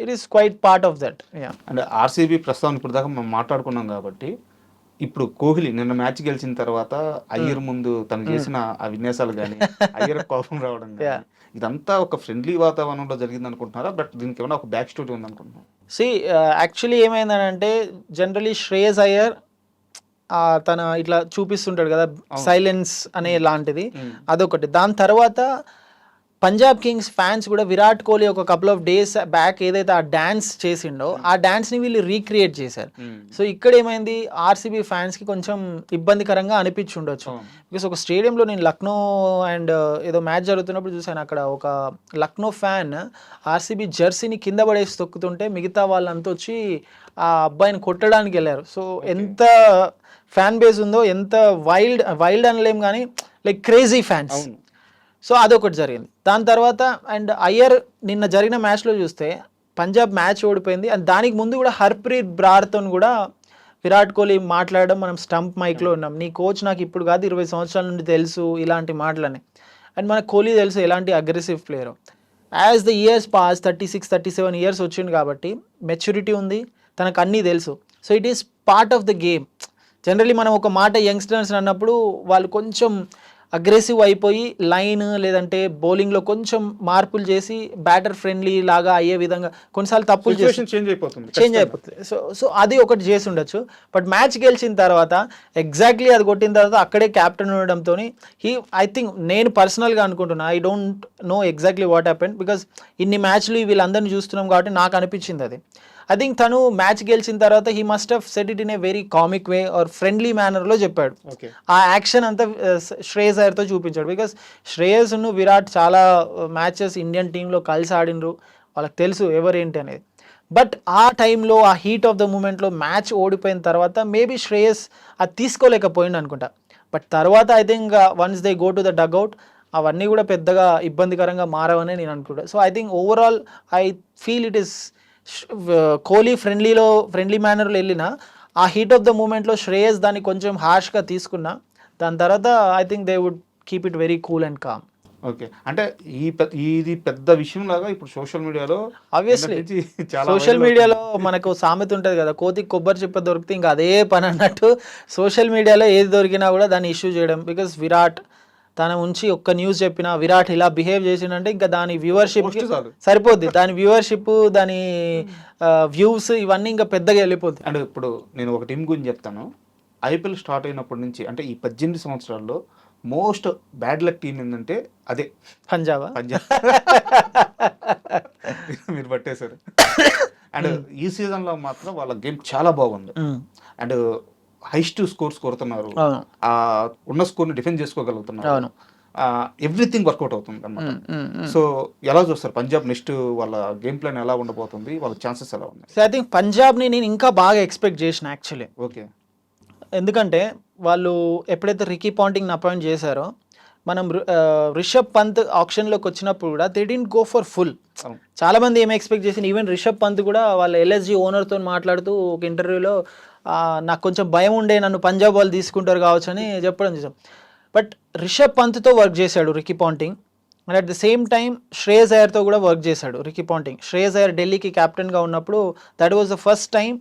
it is quite part of that. And RCB ప్రస్తుతం ఇప్పుడు దాకా మనం మాట్లాడుకున్నాం కాబట్టి, ఇప్పుడు కోహ్లీ నిన్న మ్యాచ్ గెలిచిన తర్వాత అయ్యర్ ముందు తను చేసిన ఆ విన్యాసాలు కానీ, అయ్యర్ కోపం రావడం కానీ, ఇదంతా ఒక ఫ్రెండ్లీ వాతావరణంలో జరిగింది అనుకుంటున్నారా? బట్ దీనికి ఏమైనా ఒక బ్యాక్ స్టోరీ ఉంది అనుకుంటున్నాం? యాక్చువల్లీ ఏమైందనంటే జనరలీ శ్రేయస్ అయ్యర్ తన ఇట్లా చూపిస్తుంటాడు కదా సైలెన్స్ అనే లాంటిది, అదొకటి. దాని తర్వాత పంజాబ్ కింగ్స్ ఫ్యాన్స్ కూడా విరాట్ కోహ్లీ ఒక కపుల్ ఆఫ్ డేస్ బ్యాక్ ఏదైతే ఆ డ్యాన్స్ చేసిండో ఆ డ్యాన్స్ని వీళ్ళు రీక్రియేట్ చేశారు. సో ఇక్కడ ఏమైంది, ఆర్సీబీ ఫ్యాన్స్కి కొంచెం ఇబ్బందికరంగా అనిపించి ఉండొచ్చు. బికాస్ ఒక స్టేడియంలో నేను లక్నో అండ్ ఏదో మ్యాచ్ జరుగుతున్నప్పుడు చూశాను, అక్కడ ఒక లక్నో ఫ్యాన్ ఆర్సీబీ జెర్సీని కింద పడేసి తొక్కుతుంటే మిగతా వాళ్ళంతా వచ్చి ఆ అబ్బాయిని కొట్టడానికి వెళ్ళారు. సో ఎంత ఫ్యాన్ బేస్ ఉందో, ఎంత వైల్డ్ అనలేం కానీ లైక్ క్రేజీ ఫ్యాన్స్. సో అదొకటి జరిగింది. దాని తర్వాత అండ్ అయ్యర్ నిన్న జరిగిన మ్యాచ్లో చూస్తే పంజాబ్ మ్యాచ్ ఓడిపోయింది. అండ్ దానికి ముందు కూడా హర్ప్రీత్ బ్రార్తో కూడా విరాట్ కోహ్లీ మాట్లాడడం మనం స్టంప్ మైక్లో ఉన్నాం. నీ కోచ్ నాకు ఇప్పుడు కాదు 20 సంవత్సరాల నుండి తెలుసు, ఇలాంటి మాటలని. అండ్ మనకు కోహ్లీ తెలుసు ఎలాంటి aggressive player. As the years pass 36-37 years వచ్చింది కాబట్టి మెచ్యూరిటీ ఉంది, తనకు అన్నీ తెలుసు. So it is part of the game. Generally మనం ఒక మాట యంగ్స్టర్స్ అన్నప్పుడు వాళ్ళు కొంచెం అగ్రెసివ్ అయిపోయి లైన్ లేదంటే బౌలింగ్లో కొంచెం మార్పులు చేసి బ్యాటర్ ఫ్రెండ్లీ లాగా అయ్యే విధంగా కొన్నిసార్లు తప్పులు చేంజ్ అయిపోతుంది. సో అది ఒకటి చేసి ఉండొచ్చు. బట్ మ్యాచ్ గెలిచిన తర్వాత ఎగ్జాక్ట్లీ అది కొట్టిన తర్వాత అక్కడే క్యాప్టెన్ ఉండడంతో ఐ థింక్ నేను పర్సనల్గా అనుకుంటున్నా, I don't know exactly what happened because ఇన్ని మ్యాచ్లు వీళ్ళందరినీ చూస్తున్నాం కాబట్టి నాకు అనిపించింది అది. ఐ థింక్ తను మ్యాచ్ గెలిచిన తర్వాత he must have set it in a very comic way or friendly మేనర్లో చెప్పాడు. ఆ యాక్షన్ అంతా శ్రేయస్ అయ్యర్తో చూపించాడు. బికాస్ శ్రేయస్ను విరాట్ చాలా మ్యాచెస్ ఇండియన్ టీంలో కలిసి ఆడినరు, వాళ్ళకి తెలుసు ఎవరేంటి అనేది. బట్ ఆ టైంలో ఆ హీట్ ఆఫ్ ద మూమెంట్లో మ్యాచ్ ఓడిపోయిన తర్వాత మేబీ శ్రేయస్ అది తీసుకోలేకపోయింది అనుకుంటా. బట్ తర్వాత I think once they go to the dugout అవన్నీ కూడా పెద్దగా ఇబ్బందికరంగా మారవని నేను అనుకుంటా. So I think overall I feel it is Kohli friendly మేనర్లో వెళ్ళిన ఆ హీట్ ఆఫ్ ద మూమెంట్లో శ్రేయస్ దాన్ని కొంచెం హార్ష్గా తీసుకున్నా. దాని తర్వాత I think they would keep it very cool and calm. Okay. అంటే ఇది పెద్ద విషయం లాగా ఇప్పుడు సోషల్ మీడియాలో ఆబ్వియస్లీ సోషల్ మీడియాలో మనకు సామెత ఉంటుంది కదా, కోతికి కొబ్బరి చెప్ప దొరికితే ఇంకా అదే పని అన్నట్టు సోషల్ మీడియాలో ఏది దొరికినా కూడా దాన్ని ఇష్యూ చేయడం. బికాస్ విరాట్ తన ఉంచి ఒక్క న్యూస్ చెప్పినా విరాట్ ఇలా బిహేవ్ చేసిందంటే ఇంకా దాని వ్యూవర్షిప్ సరిపోద్ది, దాని వ్యూవర్షిప్ దాని వ్యూస్ ఇవన్నీ ఇంకా పెద్దగా వెళ్ళిపోద్ది. అండ్ ఇప్పుడు నేను ఒక టీం గురించి చెప్తాను. ఐపీఎల్ స్టార్ట్ అయినప్పటి నుంచి అంటే ఈ 18 సంవత్సరాల్లో మోస్ట్ బ్యాడ్ లక్ టీం ఏంటంటే అదే పంజాబ్. మీరు పట్టేశారు. అండ్ ఈ సీజన్లో మాత్రం వాళ్ళ గేమ్ చాలా బాగుంది. అండ్ హైయెస్ట్ స్కోర్స్ కొడుతున్నారు, ఉన్న స్కోర్ని డిఫెండ్ చేసుకోగలుగుతున్నారు, ఎవ్రీథింగ్ వర్కౌట్ అవుతుంది అన్నమాట. సో ఎలా చూస్తారు పంజాబ్ నెక్స్ట్ వాళ్ళ గేమ్ ప్లాన్ ఎలా ఉండబోతుంది, వాళ్ళ ఛాన్సెస్ ఎలా ఉన్నాయి? సో ఐ థింక్ పంజాబ్ని నేను ఇంకా బాగా ఎక్స్పెక్ట్ చేసిన యాక్చువల్లీ. ఓకే. ఎందుకంటే వాళ్ళు ఎప్పుడైతే రికీ పాంటింగ్ని అపాయింట్ చేశారో మనం రిషబ్ పంత్ ఆప్షన్లోకి వచ్చినప్పుడు కూడా they didn't go for full. చాలా మంది ఏమి ఎక్స్పెక్ట్ చేసిన, ఈవెన్ రిషబ్ పంత్ కూడా వాళ్ళ ఎల్ఎస్జీ ఓనర్తో మాట్లాడుతూ ఒక ఇంటర్వ్యూలో నాకు కొంచెం భయం ఉండే నన్ను పంజాబ్ వాళ్ళు తీసుకుంటారు కావచ్చు అని చెప్పడం చూసాం. బట్ రిషబ్ పంత్తో వర్క్ చేశాడు Ricky Ponting. And at the same time Shreyas అయ్యర్తో కూడా వర్క్ చేశాడు రికీ పాంటింగ్. శ్రేయస్ అయ్యర్ ఢిల్లీకి కెప్టెన్గా ఉన్నప్పుడు that was the first time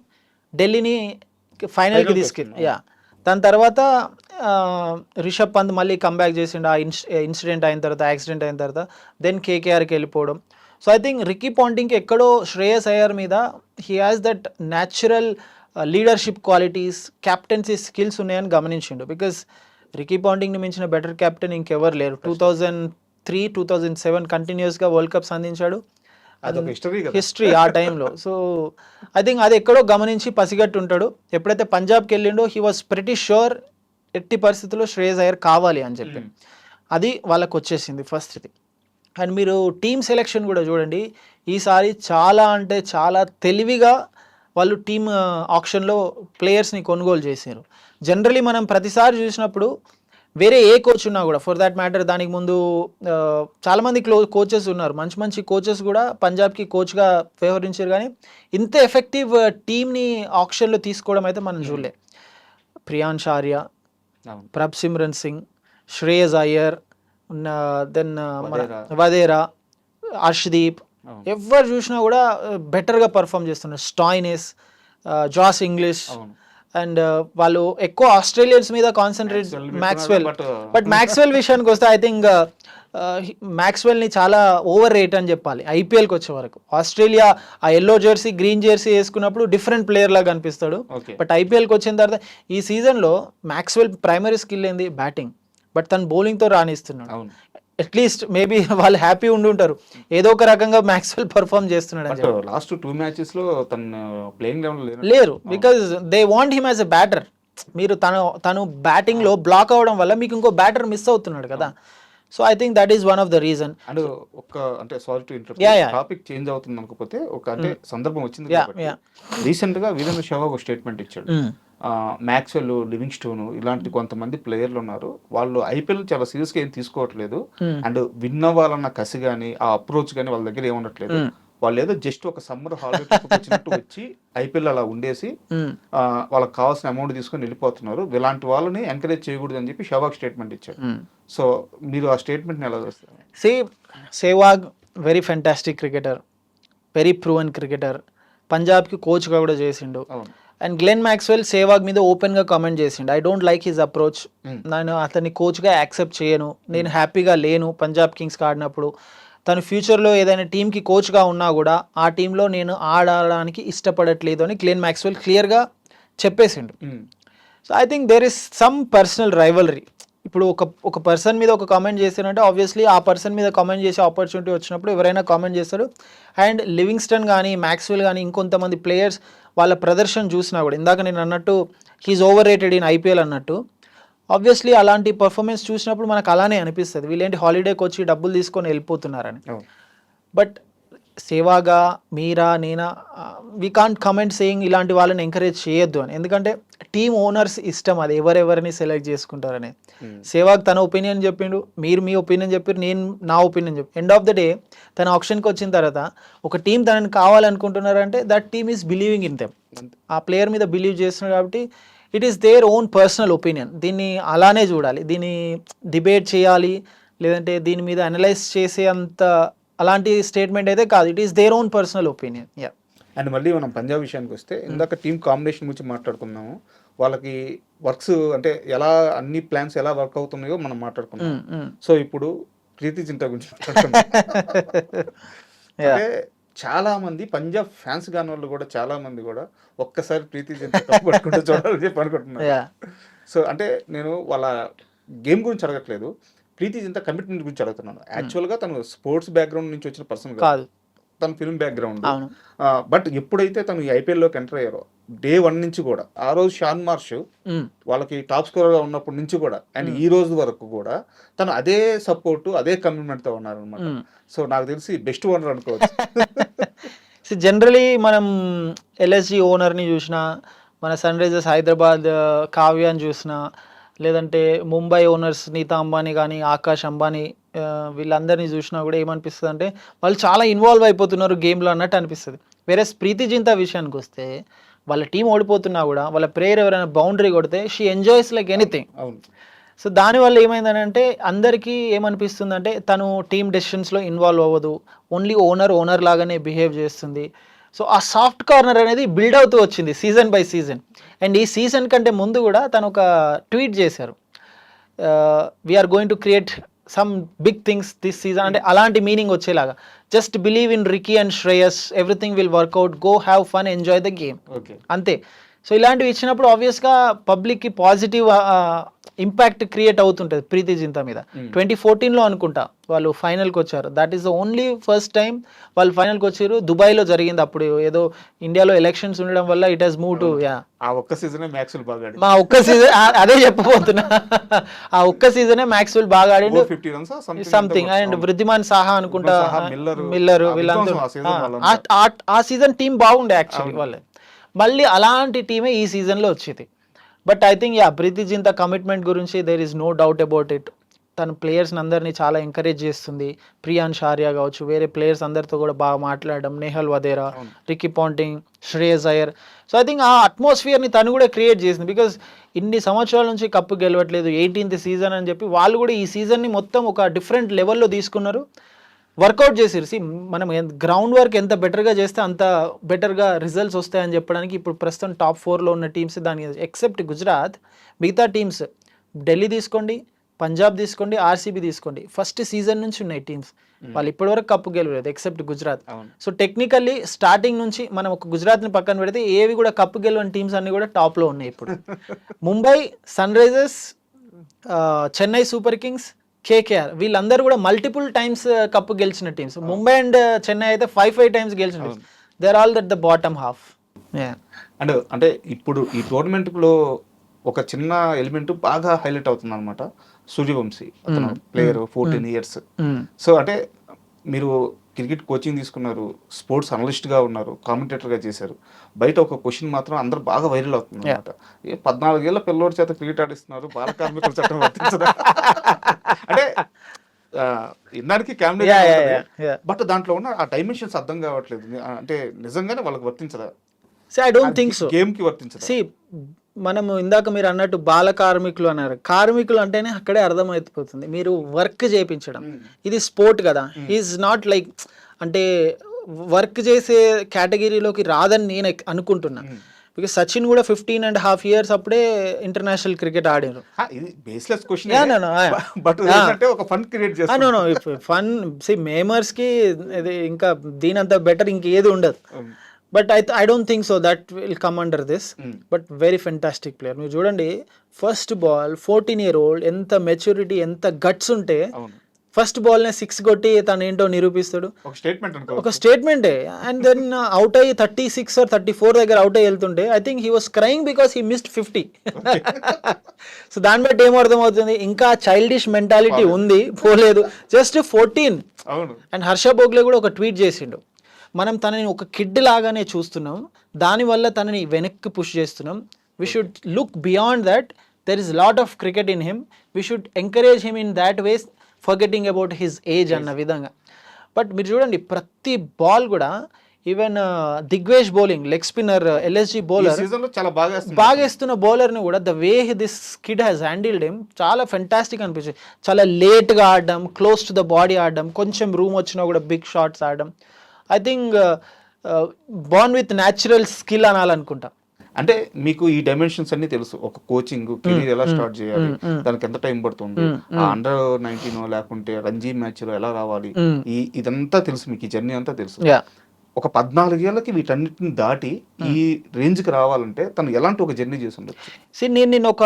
ఢిల్లీని ఫైనల్కి తీసుకెళ్ళి. యా, దాని తర్వాత రిషబ్ పంత్ మళ్ళీ కంబ్యాక్ చేసిండు ఆ ఇన్సిడెంట్ అయిన తర్వాత, యాక్సిడెంట్ అయిన తర్వాత. దెన్ కేకేఆర్కి వెళ్ళిపోవడం. సో ఐ థింక్ రికీ పాంటింగ్కి ఎక్కడో శ్రేయస్ అయ్యర్ మీద he has that natural leadership qualities, captaincy skills ఉన్నాయని గమనించిండు. బికాస్ రికీ పాంటింగ్ని మించిన బెటర్ కెప్టెన్ ఇంకెవరు లేరు. 2003, 2007 కంటిన్యూస్గా వరల్డ్ కప్స్ అందించాడు. అదొక హిస్టరీ ఆ టైంలో. సో ఐ థింక్ అది ఎక్కడో గమనించి పసిగట్టు ఉంటాడు. ఎప్పుడైతే పంజాబ్కి వెళ్ళిండో హీ వాజ్ ప్రెటీ ష్యూర్ ఎట్టి పరిస్థితుల్లో శ్రేయస్ అయ్యర్ కావాలి అని చెప్పి. అది వాళ్ళకు వచ్చేసింది ఫస్ట్ ఇది. అండ్ మీరు టీమ్ సెలెక్షన్ కూడా చూడండి, ఈసారి చాలా అంటే చాలా తెలివిగా వాళ్ళు టీమ్ ఆప్షన్లో ప్లేయర్స్ని కొనుగోలు చేశారు. జనరలీ మనం ప్రతిసారి చూసినప్పుడు వేరే ఏ కోచ్ ఉన్నా కూడా, ఫర్ దాట్ మ్యాటర్ దానికి ముందు చాలామంది కోచెస్ ఉన్నారు, మంచి మంచి కోచెస్ కూడా పంజాబ్కి కోచ్గా వ్యవహరించారు. కానీ ఇంత ఎఫెక్టివ్ టీమ్ని ఆప్షన్లో తీసుకోవడం అయితే మనం చూడలే. ప్రియాంశ్ ఆర్య, ప్రభ్ సిమ్రన్ సింగ్, శ్రేయస్ అయ్యర్, దెన్ వదేరా, హర్షదీప్, ఎవరు చూసినా కూడా బెటర్గా పర్ఫామ్ చేస్తున్నారు. Stoinis, Jos English. అండ్ వాళ్ళు ఎక్కువ ఆస్ట్రేలియన్స్ మీద కాన్సన్ట్రేట్, మ్యాక్స్వెల్. బట్ మ్యాక్స్వెల్ విషయానికి వస్తే ఐ థింక్ మ్యాక్స్వెల్ని చాలా ఓవర్ రేట్ అని చెప్పాలి. ఐపీఎల్కి వచ్చే వరకు ఆస్ట్రేలియా ఆ ఎల్లో జెర్సీ, గ్రీన్ జెర్సీ వేసుకున్నప్పుడు డిఫరెంట్ ప్లేయర్ లాగా అనిపిస్తాడు. బట్ ఐపీఎల్కి వచ్చిన తర్వాత ఈ సీజన్లో మ్యాక్స్వెల్ ప్రైమరీ స్కిల్ ఏంది బ్యాటింగ్, బట్ తను బౌలింగ్తో రాణిస్తున్నాడు. అట్లీస్ట్ మేబీ వాళ్ళు హ్యాపీ ఉండి ఉంటారు, ఏదో ఒక రకంగా మ్యాక్స్వెల్ పర్ఫామ్ చేస్తున్నాడు. లాస్ట్ 2 matches లో తను ప్లేయింగ్ లెవెల్ లేరు, because they want him as a batter. మీరు తను బ్యాటింగ్లో బ్లాక్ అవ్వడం వల్ల మీకు ఇంకో బ్యాటర్ మిస్ అవుతున్నాడు కదా. So I think that is one of the reason. And అంటే sorry to interrupt, topic change అవుతుంది అనుకోకపోతే అంటే సందర్భం వచ్చింది కాబట్టి రీసెంట్ గా వీరేంద్ర సెహ్వాగ్ ఒక స్టేట్మెంట్ ఇచ్చాడు. మ్యాక్స్వెల్, లివింగ్స్టోన్ ఇలాంటి కొంతమంది ప్లేయర్లు ఉన్నారు, వాళ్ళు ఐపీఎల్ చాలా సీరియస్ గా ఏం తీసుకోవట్లేదు. అండ్ విన్ అవ్వాలన్న కసి కానీ ఆ అప్రోచ్ కానీ వాళ్ళ దగ్గర ఏముండట్లేదు. వాళ్ళు ఏదో జస్ట్ ఒక సమ్మర్ హాలిడే వచ్చినట్టు వచ్చి ఐపీఎల్ అలా ఉండేసి వాళ్ళకి కావాల్సిన అమౌంట్ తీసుకొని వెళ్ళిపోతున్నారు. ఇలాంటి వాళ్ళని ఎంకరేజ్ చేయకూడదు అని చెప్పి సెహ్వాగ్ స్టేట్మెంట్ ఇచ్చాడు. సో మీరు ఆ స్టేట్మెంట్ని ఎలా చూస్తారు? Sehwag very fantastic cricketer, very proven cricketer, పంజాబ్కి కోచ్గా కూడా చేసిండు. అండ్ గ్లెన్ మ్యాక్స్వెల్ సెహ్వాగ్ మీద ఓపెన్గా కామెంట్ చేసిండు, I don't like his approach, నేను అతన్ని కోచ్గా యాక్సెప్ట్ చేయను, నేను హ్యాపీగా లేను పంజాబ్ కింగ్స్కి ఆడినప్పుడు, తను ఫ్యూచర్లో ఏదైనా టీంకి కోచ్గా ఉన్నా కూడా ఆ టీంలో నేను ఆడడానికి ఇష్టపడట్లేదు అని గ్లెన్ మ్యాక్స్వెల్ క్లియర్గా చెప్పేసిండు. So I think there is some personal rivalry. ఇప్పుడు ఒక పర్సన్ మీద ఒక కామెంట్ చేశారంటే ఆబ్వియస్లీ ఆ పర్సన్ మీద కామెంట్ చేసే ఆపర్చునిటీ వచ్చినప్పుడు ఎవరైనా కామెంట్ చేస్తారు. అండ్ లివింగ్స్టన్ కానీ మ్యాక్స్వెల్ కానీ ఇంకొంతమంది ప్లేయర్స్ వాళ్ళ ప్రదర్శన చూసినా కూడా, ఇందాక నేను అన్నట్టు he's overrated in IPL అన్నట్టు, ఆబ్వియస్లీ అలాంటి పర్ఫార్మెన్స్ చూసినప్పుడు మనకు అలానే అనిపిస్తుంది, వీళ్ళేంటి హాలిడేకి వచ్చి డబ్బులు తీసుకొని వెళ్ళిపోతున్నారని. బట్ సెహ్వాగా, మీరా, నేనా, వీ కాంట్ కమెంట్ సేయింగ్ ఇలాంటి వాళ్ళని ఎంకరేజ్ చేయొద్దు అని. ఎందుకంటే టీమ్ ఓనర్స్ ఇష్టం అది ఎవరెవరిని సెలెక్ట్ చేసుకుంటారని. సెహ్వాగ్ తన ఒపీనియన్ చెప్పిండు, మీరు మీ ఒపీనియన్ చెప్పారు, నేను నా ఒపీనియన్ చెప్పి, ఎండ్ ఆఫ్ ద డే తన ఆప్షన్కి వచ్చిన తర్వాత ఒక టీం తనని కావాలనుకుంటున్నారంటే that team is believing in them. ఆ ప్లేయర్ మీద బిలీవ్ చేస్తున్నారు కాబట్టి it is their own personal opinion. దీన్ని అలానే చూడాలి, దీన్ని డిబేట్ చేయాలి లేదంటే దీని మీద అనలైజ్ చేసే అంత అలాంటి స్టేట్మెంట్ అయితే కాదు. It is their own personal opinion. Yeah. And మళ్ళీ మనం పంజాబ్ విషయానికి వస్తే ఇందాక టీమ్ కాంబినేషన్ గురించి మాట్లాడుకున్నాము, వాళ్ళకి వర్క్స్ అంటే ఎలా అన్ని ప్లాన్స్ ఎలా వర్క్ అవుతున్నాయో మనం మాట్లాడుకున్నాం. సో ఇప్పుడు ప్రీతి జింటా గురించి అంటే చాలా మంది పంజాబ్ ఫ్యాన్స్ కాని వాళ్ళు కూడా చాలా మంది కూడా ఒక్కసారి ప్రీతి జింటా పట్టుకుంటూ చూడాలని చెప్పి అనుకుంటున్నారు. సో అంటే నేను వాళ్ళ గేమ్ గురించి అడగట్లేదు, ప్రీతి జింటా కమిట్మెంట్ గురించి అడుగుతున్నాను. యాక్చువల్గా తను స్పోర్ట్స్ బ్యాక్గ్రౌండ్ నుంచి వచ్చిన పర్సన్ కాదు, తన ఫిల్మ్ బ్యాక్గ్రౌండ్. బట్ ఎప్పుడైతే తను ఈ ఐపీఎల్లోకి ఎంటర్ అయ్యారో డే 1 నుంచి కూడా, ఆ రోజు షాన్ మార్ష్ వాళ్ళకి టాప్ స్కోరర్గా ఉన్నప్పటి నుంచి కూడా అండ్ ఈ రోజు వరకు కూడా తను అదే సపోర్టు అదే కమిట్మెంట్తో ఉన్నారు అనమాట. సో నాకు తెలిసి బెస్ట్ ఓనర్ అనుకోవచ్చు. జనరలీ మనం ఎల్ఎస్జి ఓనర్ని చూసినా, మన సన్ రైజర్స్ హైదరాబాద్ కావ్యాన్ని చూసినా, లేదంటే ముంబై ఓనర్స్ నీతా అంబానీ కానీ ఆకాష్ అంబానీ వీళ్ళందరినీ చూసినా కూడా ఏమనిపిస్తుంది అంటే వాళ్ళు చాలా ఇన్వాల్వ్ అయిపోతున్నారు గేమ్లో అన్నట్టు అనిపిస్తుంది. వేరే ప్రీతి జింటా విషయానికి వస్తే వాళ్ళ టీం ఓడిపోతున్నా కూడా వాళ్ళ ప్లేయర్ ఎవరైనా బౌండరీ కొడితే she enjoys like anything. So దానివల్ల ఏమైందనంటే అందరికీ ఏమనిపిస్తుందంటే తను టీమ్ డెసిషన్స్లో ఇన్వాల్వ్ అవ్వదు, ఓన్లీ ఓనర్ లాగానే బిహేవ్ చేస్తుంది. సో ఆ సాఫ్ట్ కార్నర్ అనేది బిల్డ్ అవుతూ వచ్చింది సీజన్ బై సీజన్. అండ్ ఈ సీజన్ కంటే ముందు కూడా తను ఒక ట్వీట్ చేశారు, we are going to create some big things this season, అంటే అలాంటి మీనింగ్ వచ్చేలాగా. Just believe in Ricky and Shreyas, everything will work out, go have fun, enjoy the game, అంతే. సో ఇలాంటివి ఇచ్చినప్పుడు ఆబ్వియస్గా పబ్లిక్కి పాజిటివ్ ఇంపాక్ట్ క్రియేట్ అవుతుంటుంది ప్రీతి జింతా మీద. 2014లో అనుకుంటా వాళ్ళు ఫైనల్కి వచ్చారు. That is the only first time వాళ్ళు ఫైనల్కి వచ్చారు. దుబాయ్లో జరిగింది. అప్పుడు ఏదో ఇండియాలో ఎలక్షన్స్ ఉండడం వల్ల ఇట్ హెస్ మూవ్ టు ఆ ఒక్క సీజనే మ్యాక్స్వెల్ బాగా ఆడిండు. మా ఒక్క సీజన్ అదే చెప్పబోతున్నా. ఆ ఒక్క సీజనే మ్యాక్స్వెల్ బాగా ఆడిండు, 50 runs something. And Wriddhiman Saha అనుకుంటా, మిల్లర్, వీళ్ళందరూ ఆ సీజన్ టీం బాగుండే యాక్చువల్లీ వాళ్ళే. మళ్ళీ అలాంటి టీమే ఈ సీజన్లో వచ్చేది. But I think Preity Zinta commitment గురించి there is no doubt about it. తన ప్లేయర్స్ని అందరినీ చాలా ఎంకరేజ్ చేస్తుంది. ప్రియాన్స్ ఆర్యా కావచ్చు, వేరే ప్లేయర్స్ అందరితో కూడా బాగా మాట్లాడడం, Nehal Wadhera, Ricky Ponting, Shreyas Iyer. So I think ఆ అట్మాస్ఫియర్ని తను కూడా క్రియేట్ చేసింది. బికాజ్ ఇన్ని సంవత్సరాల నుంచి కప్పు గెలవట్లేదు, 18th సీజన్ అని చెప్పి వాళ్ళు కూడా ఈ సీజన్ని మొత్తం ఒక డిఫరెంట్ లెవెల్లో తీసుకున్నారు, వర్కౌట్ చేసారు. మనం గ్రౌండ్ వర్క్ ఎంత బెటర్గా చేస్తే అంత బెటర్గా రిజల్ట్స్ వస్తాయని చెప్పడానికి ఇప్పుడు ప్రస్తుతం టాప్ 4లో ఉన్న టీమ్స్ దాని ఎక్సెప్ట్ గుజరాత్, మిగతా టీమ్స్ ఢిల్లీ తీసుకోండి, పంజాబ్ తీసుకోండి, ఆర్సీబీ తీసుకోండి, ఫస్ట్ సీజన్ నుంచి ఉన్నాయి టీమ్స్. వాళ్ళు ఇప్పటివరకు కప్పు గెలవలేదు ఎక్సెప్ట్ గుజరాత్. సో టెక్నికల్లీ స్టార్టింగ్ నుంచి మనం ఒక గుజరాత్ని పక్కన పెడితే ఏవి కూడా కప్పు గెలవని టీమ్స్ అన్ని కూడా టాప్లో ఉన్నాయి ఇప్పుడు. Mumbai, Sunrisers, Chennai Super Kings, KKR, వీళ్ళందరూ కూడా మల్టిపుల్ టైమ్స్ కప్పు గెలిచిన టీమ్స్. ముంబై అండ్ చెన్నై అయితే 5 టైమ్స్ గెలిచిన teams. They are all that the bottom half. And అంటే ఇప్పుడు ఈ టోర్నమెంట్లో ఒక చిన్న ఎలిమెంట్ బాగా హైలైట్ అవుతుంది అనమాట, సూర్యవంశీ అతను ప్లేయర్, 14 years. సో అంటే మీరు క్రికెట్ కోచింగ్ తీసుకున్నారు, స్పోర్ట్స్ అనలిస్ట్గా ఉన్నారు, కామెంటేటర్గా చేశారు. బయట ఒక క్వశ్చన్ మాత్రం అందరూ బాగా వైరల్ అవుతుంది అనమాట, 14 ఏళ్ల పిల్లోడి చేత క్రికెట్ ఆడిస్తున్నారు, బాల కార్మికుల చట్టం వర్తించదా అంటే ఇన్నానికి బట్ దాంట్లో ఉన్న ఆ డైమెన్షన్స్ అర్థం కావట్లేదు. అంటే నిజంగానే వాళ్ళకి వర్తించదా? I don't think so. గేమ్కి వర్తించదా? మనము ఇందాక మీరు అన్నట్టు బాల కార్మికులు అన్నారు. కార్మికులు అంటేనే అక్కడే అర్థమైపోతుంది, మీరు వర్క్ చేయించడం. ఇది స్పోర్ట్ కదా, ఈజ్ నాట్ లైక్ అంటే వర్క్ చేసే కేటగిరీలోకి రాదని నేను అనుకుంటున్నా. బికాస్ సచిన్ కూడా 15.5 years అప్పుడే ఇంటర్నేషనల్ క్రికెట్ ఆడారు. ఫన్ మేమర్స్కి ఇంకా దీనంత బెటర్ ఇంకేది ఉండదు. But I don't think so that will come under this. But very fantastic player. మీరు చూడండి, ఫస్ట్ బాల్ 14 year old, ఎంత మెచ్యూరిటీ, ఎంత గట్స్ ఉంటే ఫస్ట్ బాల్నే 6 కొట్టి తను ఏంటో నిరూపిస్తాడు. ఒక స్టేట్మెంటే. అండ్ దెన్ అవుట్ అయ్యి 36 or 34 దగ్గర అవుట్ అయ్యి వెళ్తుంటే I think he was crying because he missed 50. So దాన్ని బట్టి ఏమర్థమవుతుంది, ఇంకా చైల్డిష్ మెంటాలిటీ ఉంది, పోలేదు. జస్ట్ 14. అండ్ హర్ష భోగ్లే కూడా ఒక ట్వీట్ చేసిండు, మనం తనని ఒక కిడ్ లాగానే చూస్తున్నాం, దానివల్ల తనని వెనక్కి పుష్ చేస్తున్నాం. We should look beyond that, there is lot of cricket in him, we should encourage him in that ways, forgetting about his age అన్న విధంగా. బట్ మీరు చూడండి, ప్రతి బాల్ కూడా even Digvesh bowling, leg spinner, LSG bowler, బాగా వేస్తున్న బౌలర్ని కూడా the way this kid has handled him చాలా ఫెంటాస్టిక్ అనిపించింది. చాలా లేట్గా ఆడడం, క్లోజ్ టు ద బాడీ ఆడడం, కొంచెం రూమ్ వచ్చినా కూడా బిగ్ షాట్స్ ఆడడం. I think born with natural skill అనాలనుకుంటా. అంటే మీకు ఈ డైమెన్షన్స్ అన్ని తెలుసు, ఒక కోచింగ్ కెరీర్ ఎలా స్టార్ట్ చేయాలి, దానికి ఎంత టైం పడుతుంది, అండర్ 19 లేకుంటే రంజీ మ్యాచ్ లో ఎలా రావాలి, ఇదంతా తెలుసు మీకు, ఈ జర్నీ అంతా తెలుసు. ఒక 14 ఏళ్ళకి వీటన్నిటిని దాటి ఈ రేంజ్కి రావాలంటే తను ఎలాంటి ఒక జర్నీ చేసి ఉండొచ్చు? నేను ఒక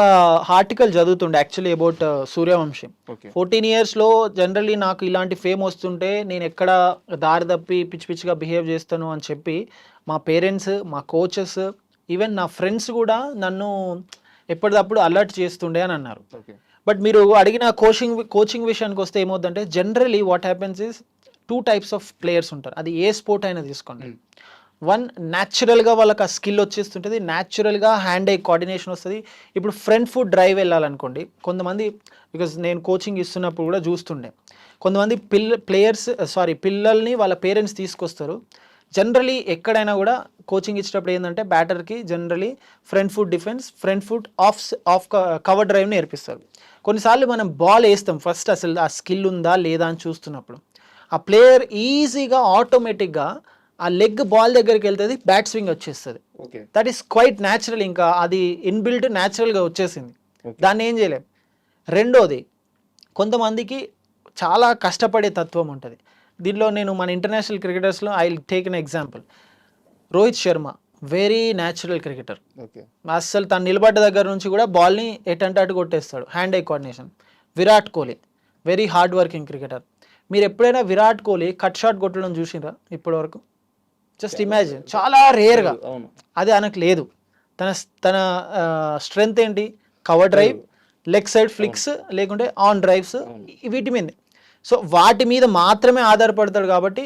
ఆర్టికల్ చదువుతుండే యాక్చువల్లీ అబౌట్ సూర్యవంశీ. 14 yearsలో జనరల్లీ నాకు ఇలాంటి ఫేమ్ వస్తుంటే నేను ఎక్కడ దారి తప్పి పిచ్చి పిచ్చిగా బిహేవ్ చేస్తాను అని చెప్పి మా పేరెంట్స్, మా కోచెస్, ఈవెన్ నా ఫ్రెండ్స్ కూడా నన్ను ఎప్పటికప్పుడు అలర్ట్ చేస్తుండే అని అన్నారు. బట్ మీరు అడిగిన కోచింగ్ విషయానికి వస్తే ఏమవుతుందంటే, generally what happens is 2 types of players ఉంటారు. అది ఏ స్పోర్ట్ అయినా తీసుకోండి. వన్, న్యాచురల్గా వాళ్ళకి ఆ స్కిల్ వచ్చేస్తుంటుంది, న్యాచురల్గా హ్యాండ్ ఐ కోఆర్డినేషన్ వస్తుంది. ఇప్పుడు ఫ్రంట్ ఫుట్ డ్రైవ్ వెళ్ళాలనుకోండి, కొంతమంది, బికాజ్ నేను కోచింగ్ ఇస్తున్నప్పుడు కూడా చూస్తుండే, కొంతమంది పిల్లల్ని వాళ్ళ పేరెంట్స్ తీసుకొస్తారు. జనరలీ ఎక్కడైనా కూడా కోచింగ్ ఇచ్చేటప్పుడు ఏంటంటే బ్యాటర్కి generally front foot defence, front foot off cover drive నేర్పిస్తారు. కొన్నిసార్లు మనం బాల్ వేస్తాం ఫస్ట్ అసలు ఆ స్కిల్ ఉందా లేదా అని చూస్తున్నప్పుడు ఆ ప్లేయర్ ఈజీగా ఆటోమేటిక్గా ఆ లెగ్ బాల్ దగ్గరికి వెళ్తుంది, బ్యాట్ స్వింగ్ వచ్చేస్తుంది. Okay that is quite natural, ఇంకా అది ఇన్బిల్ట్ న్యాచురల్గా వచ్చేసింది, దాన్ని ఏం చేయలేం. రెండోది, కొంతమందికి చాలా కష్టపడే తత్వం ఉంటుంది. దీనిలో నేను మన ఇంటర్నేషనల్ క్రికెటర్స్లో I take an example. Rohit Sharma very natural cricketer. Okay అస్సలు తను నిలబడ్డ దగ్గర నుంచి కూడా బాల్ని ఎటంటే అటు కొట్టేస్తాడు, hand eye coordination. Virat Kohli very hard working cricketer. మీరు ఎప్పుడైనా విరాట్ కోహ్లీ కట్ షాట్ కొట్టడం చూసిండ్రా ఇప్పటి వరకు? జస్ట్ ఇమాజిన్, చాలా రేర్గా. అవును అది ఆయనకు లేదు. తన తన స్ట్రెంగ్త్ ఏంటి? కవర్ డ్రైవ్, లెగ్ సైడ్ ఫ్లిక్స్, లేకుంటే ఆన్ డ్రైవ్స్, వీటి మీద. సో వాటి మీద మాత్రమే ఆధారపడతాడు కాబట్టి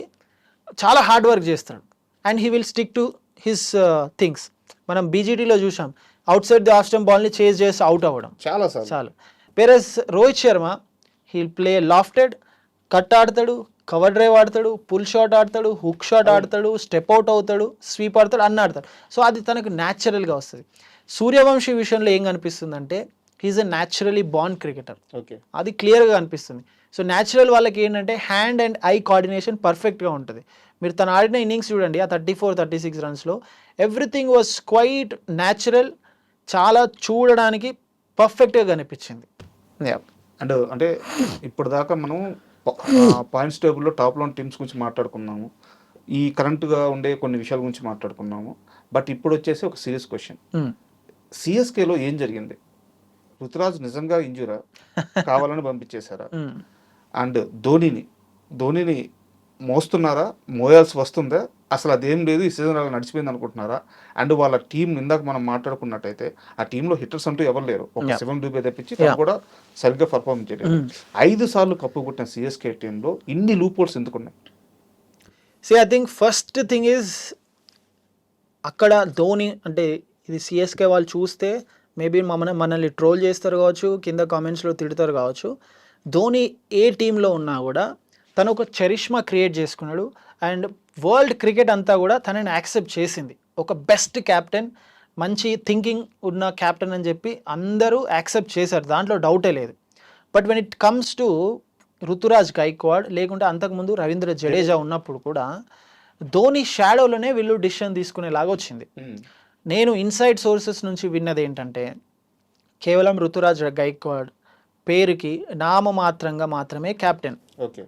చాలా హార్డ్ వర్క్ చేస్తాడు. And he will stick to his things. మనం బీజీటీలో చూసాం, outside the off stump బాల్ని చేజ్ చేసి అవుట్ అవ్వడం చాలా సార్. చాలు. Whereas Rohit Sharma he'll play lofted, cut ఆడతాడు, కవర్ డ్రైవ్ ఆడతాడు, పుల్ షాట్ ఆడతాడు, హుక్ షాట్ ఆడతాడు, స్టెప్ అవుట్ అవుతాడు, స్వీప్ ఆడతాడు, అన్నీ ఆడతాడు. సో అది తనకు న్యాచురల్గా వస్తుంది. సూర్యవంశీ విషయంలో ఏం కనిపిస్తుందంటే హీఈస్ ఎ న్యాచురలీ బార్న్ క్రికెటర్. ఓకే అది క్లియర్గా కనిపిస్తుంది. సో న్యాచురల్ వాళ్ళకి ఏంటంటే హ్యాండ్ అండ్ ఐ కోఆర్డినేషన్ పర్ఫెక్ట్గా ఉంటుంది. మీరు తను ఆడిన ఇన్నింగ్స్ చూడండి, ఆ 34-36 రన్స్లో ఎవ్రీథింగ్ వాజ్ క్వైట్ న్యాచురల్, చాలా చూడడానికి పర్ఫెక్ట్గా కనిపించింది. అండ్ అంటే ఇప్పుడు దాకా మనం పాయింట్స్ టేబుల్లో టాప్లో ఉన్న టీమ్స్ గురించి మాట్లాడుకున్నాము, ఈ కరెంట్గా ఉండే కొన్ని విషయాల గురించి మాట్లాడుకున్నాము. బట్ ఇప్పుడు వచ్చేసి ఒక సీరియస్ క్వశ్చన్, సిఎస్కేలో ఏం జరిగింది? రుతురాజ్ నిజంగా ఇంజూరా, కావాలని పంపించేశారా? అండ్ ధోనిని మోస్తున్నారా, మోయాల్సి వస్తుందా, అసలు అదేం లేదు ఈ సీజన్ అలా నడిచిపోయింది అనుకుంటున్నారా? అండ్ వాళ్ళ టీం ఇందాక మనం మాట్లాడుకున్నట్టయితే ఆ టీంలో హిట్టర్స్ అంటూ ఎవరు లేరు, ఒక శివం దూబే తప్పించి తను కూడా సరిగ్గా పర్ఫార్మ్ చేయలేదు. 5 సార్లు కప్పు కొట్టిన సిఎస్కే టీంలో ఇన్ని లూప్ హోల్స్ ఎందుకున్నాయి? I think first thing is అక్కడ ధోని, అంటే ఇది సిఎస్కే వాళ్ళు చూస్తే మేబీ మనల్ని ట్రోల్ చేస్తారు కావచ్చు, కింద కామెంట్స్లో తిడతారు కావచ్చు. ధోని ఏ టీంలో ఉన్నా కూడా తను ఒక చరిష్మా క్రియేట్ చేసుకున్నాడు. అండ్ వరల్డ్ క్రికెట్ అంతా కూడా తనని యాక్సెప్ట్ చేసింది. ఒక బెస్ట్ క్యాప్టెన్, మంచి థింకింగ్ ఉన్న క్యాప్టెన్ అని చెప్పి అందరూ యాక్సెప్ట్ చేశారు, దాంట్లో డౌటే లేదు. But when it comes to Ruturaj Gaikwad, లేకుంటే అంతకుముందు రవీంద్ర జడేజా ఉన్నప్పుడు కూడా ధోని షాడోలోనే వీళ్ళు డిసిషన్ తీసుకునేలాగా వచ్చింది. నేను ఇన్సైడ్ సోర్సెస్ నుంచి విన్నది ఏంటంటే కేవలం రుతురాజ్ గైక్వాడ్ పేరుకి నామమాత్రంగా మాత్రమే captain. Okay.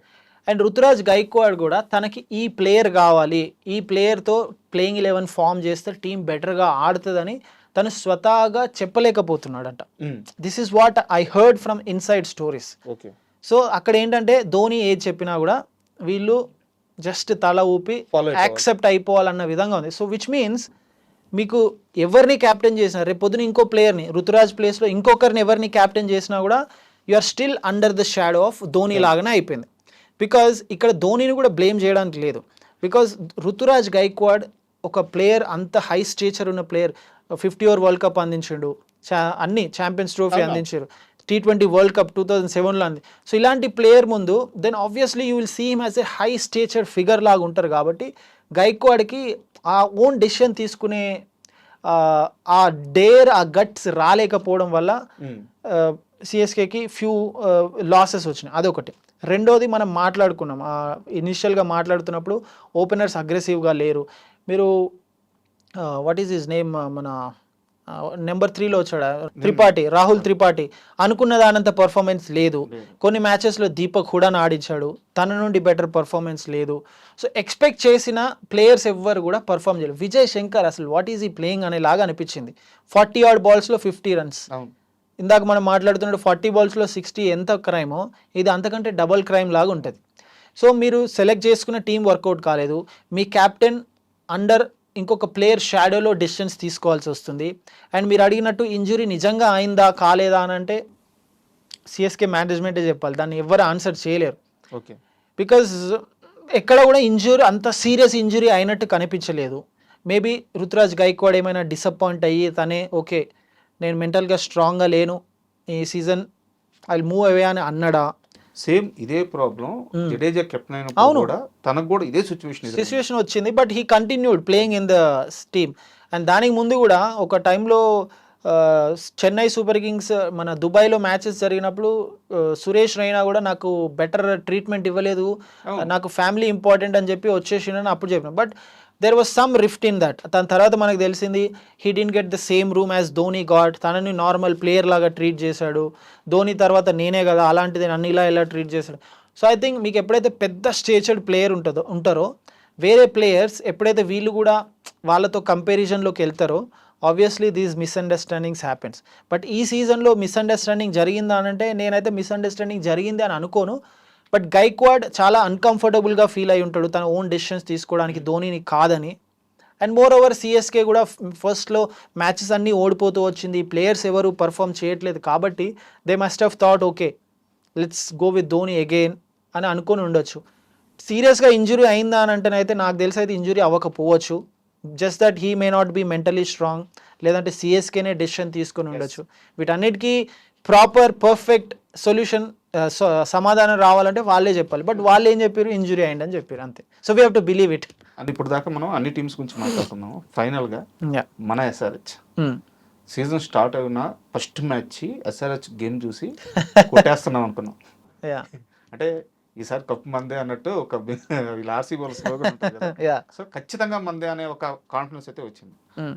And Ruturaj Gaikwad కూడా తనకి ఈ ప్లేయర్ కావాలి, ఈ ప్లేయర్తో ప్లేయింగ్ 11 ఫామ్ చేస్తే టీం బెటర్గా ఆడుతుందని తను స్వతహాగా చెప్పలేకపోతున్నాడంట. This is what I heard from inside stories. Okay. So అక్కడ ఏంటంటే ధోని ఏది చెప్పినా కూడా వీళ్ళు జస్ట్ తల ఊపి యాక్సెప్ట్ అయిపోవాలన్న విధంగా ఉంది. సో విచ్ మీన్స్ మీకు ఎవరిని క్యాప్టెన్ చేసినా, రేపు పొద్దున ఇంకో ప్లేయర్ని రుతురాజ్ ప్లేస్లో ఇంకొకరిని ఎవరిని క్యాప్టెన్ చేసినా కూడా you are still under the shadow of Dhoni లాగానే అయిపోయింది. బికాజ్ ఇక్కడ ధోనిని కూడా బ్లేమ్ చేయడానికి లేదు. బికాజ్ రుతురాజ్ గైక్వాడ్ ఒక ప్లేయర్, అంత హై స్టేచర్ ఉన్న ప్లేయర్, 50 ఓవర్ వరల్డ్ కప్ అందించాడు, అన్ని ఛాంపియన్స్ ట్రోఫీ అందించారు, T20 వరల్డ్ కప్ 2007లో అంది. సో ఇలాంటి ప్లేయర్ ముందు then obviously you will see him as a high stature figure లాగా ఉంటారు. కాబట్టి గైక్వాడ్కి ఆ ఓన్ డెసిషన్ తీసుకునే ఆ డేర్, ఆ గట్స్ రాలేకపోవడం వల్ల సిఎస్కేకి ఫ్యూ లాసెస్ వచ్చినాయి. అదొకటి. రెండోది మనం మాట్లాడుకున్నాం, ఇనిషియల్గా మాట్లాడుతున్నప్పుడు ఓపెనర్స్ అగ్రెసివ్గా లేరు. మీరు వాట్ ఈజ్ హిజ్ నేమ్, మన నెంబర్ 3లో వచ్చాడు త్రిపాఠి, రాహుల్ త్రిపాఠి, అనుకున్న దానంత పర్ఫార్మెన్స్ లేదు. కొన్ని మ్యాచెస్లో దీపక్ హుడాని ఆడించాడు, తన నుండి బెటర్ పర్ఫార్మెన్స్ లేదు. సో ఎక్స్పెక్ట్ చేసిన ప్లేయర్స్ ఎవ్వరు కూడా పర్ఫార్మ్ చేయలేదు. విజయ్ శంకర్ అసలు వాట్ ఈజ్ ఈ ప్లేయింగ్ అనేలాగా అనిపించింది. 40 odd balls 50 runs. ఇందాక మనం మాట్లాడుతున్నట్టు 40 balls 60 ఎంత క్రైమో, ఇది అంతకంటే డబల్ క్రైమ్ లాగా ఉంటుంది. సో మీరు సెలెక్ట్ చేసుకున్న టీం వర్కౌట్ కాలేదు, మీ క్యాప్టెన్ అండర్ ఇంకొక ప్లేయర్ షాడోలో డిసిషన్స్ తీసుకోవాల్సి వస్తుంది. అండ్ మీరు అడిగినట్టు ఇంజురీ నిజంగా అయిందా కాలేదా అని అంటే సిఎస్కే మేనేజ్మెంటే చెప్పాలి, దాన్ని ఎవరు ఆన్సర్ చేయలేరు. ఓకే. బికాజ్ ఎక్కడ కూడా ఇంజురీ, అంత సీరియస్ ఇంజురీ అయినట్టు కనిపించలేదు. మేబీ రుతురాజ్ గైక్వాడ్ ఏమైనా డిసప్పాయింట్ అయ్యి తనే ఓకే నేను మెంటల్గా స్ట్రాంగ్గా లేను, ఈ సీజన్ ఐ మూవ్ అవే అని అన్నాడా? సేమ్ ఇదే ప్రాబ్లం జడేజా కెప్టెన్ అయినప్పుడు కూడా తనకు కూడా ఇదే సిచ్యువేషన్ వచ్చింది. But he continued playing in the team. And దానికి ముందు కూడా ఒక టైంలో చెన్నై సూపర్ కింగ్స్ మన దుబాయ్లో మ్యాచెస్ జరిగినప్పుడు సురేష్ రైనా కూడా నాకు బెటర్ ట్రీట్మెంట్ ఇవ్వలేదు, నాకు ఫ్యామిలీ ఇంపార్టెంట్ అని చెప్పి వచ్చేసిండని అప్పుడు చెప్పిన. But there was some rift in that. దాని తర్వాత మనకు తెలిసింది he did get the same room as Dhoni God. తనని నార్మల్ ప్లేయర్ లాగా ట్రీట్ చేశాడు. ధోని తర్వాత నేనే కదా, అలాంటిది నన్ను ఇలా ట్రీట్ చేశాడు. సో ఐ థింక్ మీకు ఎప్పుడైతే పెద్ద స్టేచర్డ్ ప్లేయర్ ఉంటారో వేరే ప్లేయర్స్ ఎప్పుడైతే వీళ్ళు కూడా వాళ్ళతో కంపారిజన్లోకి వెళ్తారో obviously these misunderstandings happens. But ఈ సీజన్లో మిస్అండర్స్టాండింగ్ జరిగిందా అని అంటే నేనైతే మిస్అండర్స్టాండింగ్ జరిగింది అని అనుకోను. బట్ గైక్వాడ్ చాలా అన్కంఫర్టబుల్గా ఫీల్ అయి ఉంటాడు తన ఓన్ డెసిషన్స్ తీసుకోవడానికి ధోనిని కాదని. అండ్ మోర్ ఓవర్ సిఎస్కే కూడా ఫస్ట్లో మ్యాచెస్ అన్నీ ఓడిపోతూ వచ్చింది, ప్లేయర్స్ ఎవరు పర్ఫామ్ చేయట్లేదు కాబట్టి they must have thought okay let's go with Dhoni again అని అనుకొని ఉండొచ్చు. సీరియస్గా ఇంజురీ అయిందా అని అంటేనైతే నాకు తెలిసి అయితే ఇంజురీ అవ్వకపోవచ్చు. Just that he may not be mentally strong, లేదంటే సిఎస్కేనే డెసిషన్ తీసుకొని ఉండొచ్చు. వీటన్నిటికీ ప్రాపర్ పర్ఫెక్ట్ సొల్యూషన్ సమాధానం రావాలంటే వాళ్ళే చెప్పాలి. బట్ వాళ్ళు ఏం చెప్పారు, ఇంజురీ అయిందని చెప్పారు అంతే. So we have to believe it. And ఇప్పుడు దాకా మనం అన్ని టీమ్స్ గురించి మాట్లాడుతున్నాం. ఫైనల్గా మన ఎస్ఆర్హెచ్ సీజన్ స్టార్ట్ అయిన ఫస్ట్ మ్యాచ్ ఎస్ఆర్హెచ్ గేమ్ చూసి కొట్టేస్తున్నాం అనుకున్నాం. అంటే ఈసారి కప్పు మందే అన్నట్టు ఒక వీళ్ళ ఆర్సీ బోల్ స్లోగన్ ఉంటుంది కదా. సో ఖచ్చితంగా మందే అనే ఒక కాన్ఫిడెన్స్ అయితే వచ్చింది.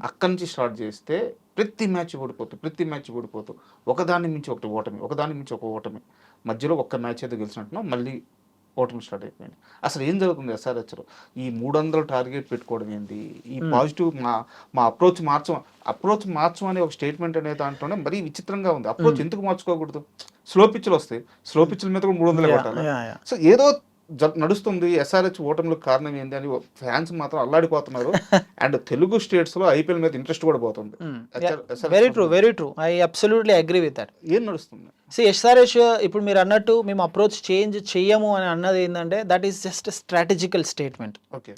అక్కడి నుంచి స్టార్ట్ చేస్తే ప్రతి మ్యాచ్ ఓడిపోతూ ఒకదాని మించి ఒకటి ఓటమి, ఒకదాని మించి ఒక ఓటమి, మధ్యలో ఒక్క మ్యాచ్ అయితే గెలిచినట్టున్నాం, మళ్ళీ ఓటమి స్టార్ట్ అయిపోయింది. అసలు ఏం జరుగుతుంది ఎస్ఆర్హెచ్లో? ఈ 300 టార్గెట్ పెట్టుకోవడం ఏంటి? ఈ పాజిటివ్ మా అప్రోచ్ మార్చం అనే ఒక స్టేట్మెంట్ అనే దాంట్లోనే మరీ విచిత్రంగా ఉంది. అప్రోచ్ ఎందుకు మార్చుకోకూడదు? స్లో పిచ్లు వస్తాయి, స్లో పిచ్ల మీద కూడా 300 కొట్టాలి. సో ఏదో నడుస్తుంది. ఎస్ఆర్హెచ్ ఓటమిలో కారణం ఏంటి అని ఫ్యాన్స్ మాత్రం అల్లాడిపోతున్నారు. అండ్ తెలుగు స్టేట్స్ లో ఐపీఎల్ మీద ఇంట్రెస్ట్ కూడా పోతుంది. Very true, I absolutely agree with that. ఏం నడుస్తుంది? ఎస్ఆర్హెచ్ ఇప్పుడు మీరు అన్నట్టు మేము అప్రోచ్ చేంజ్ చెయ్యము అని అన్నది ఏంటంటే that is just strategical statement. Okay,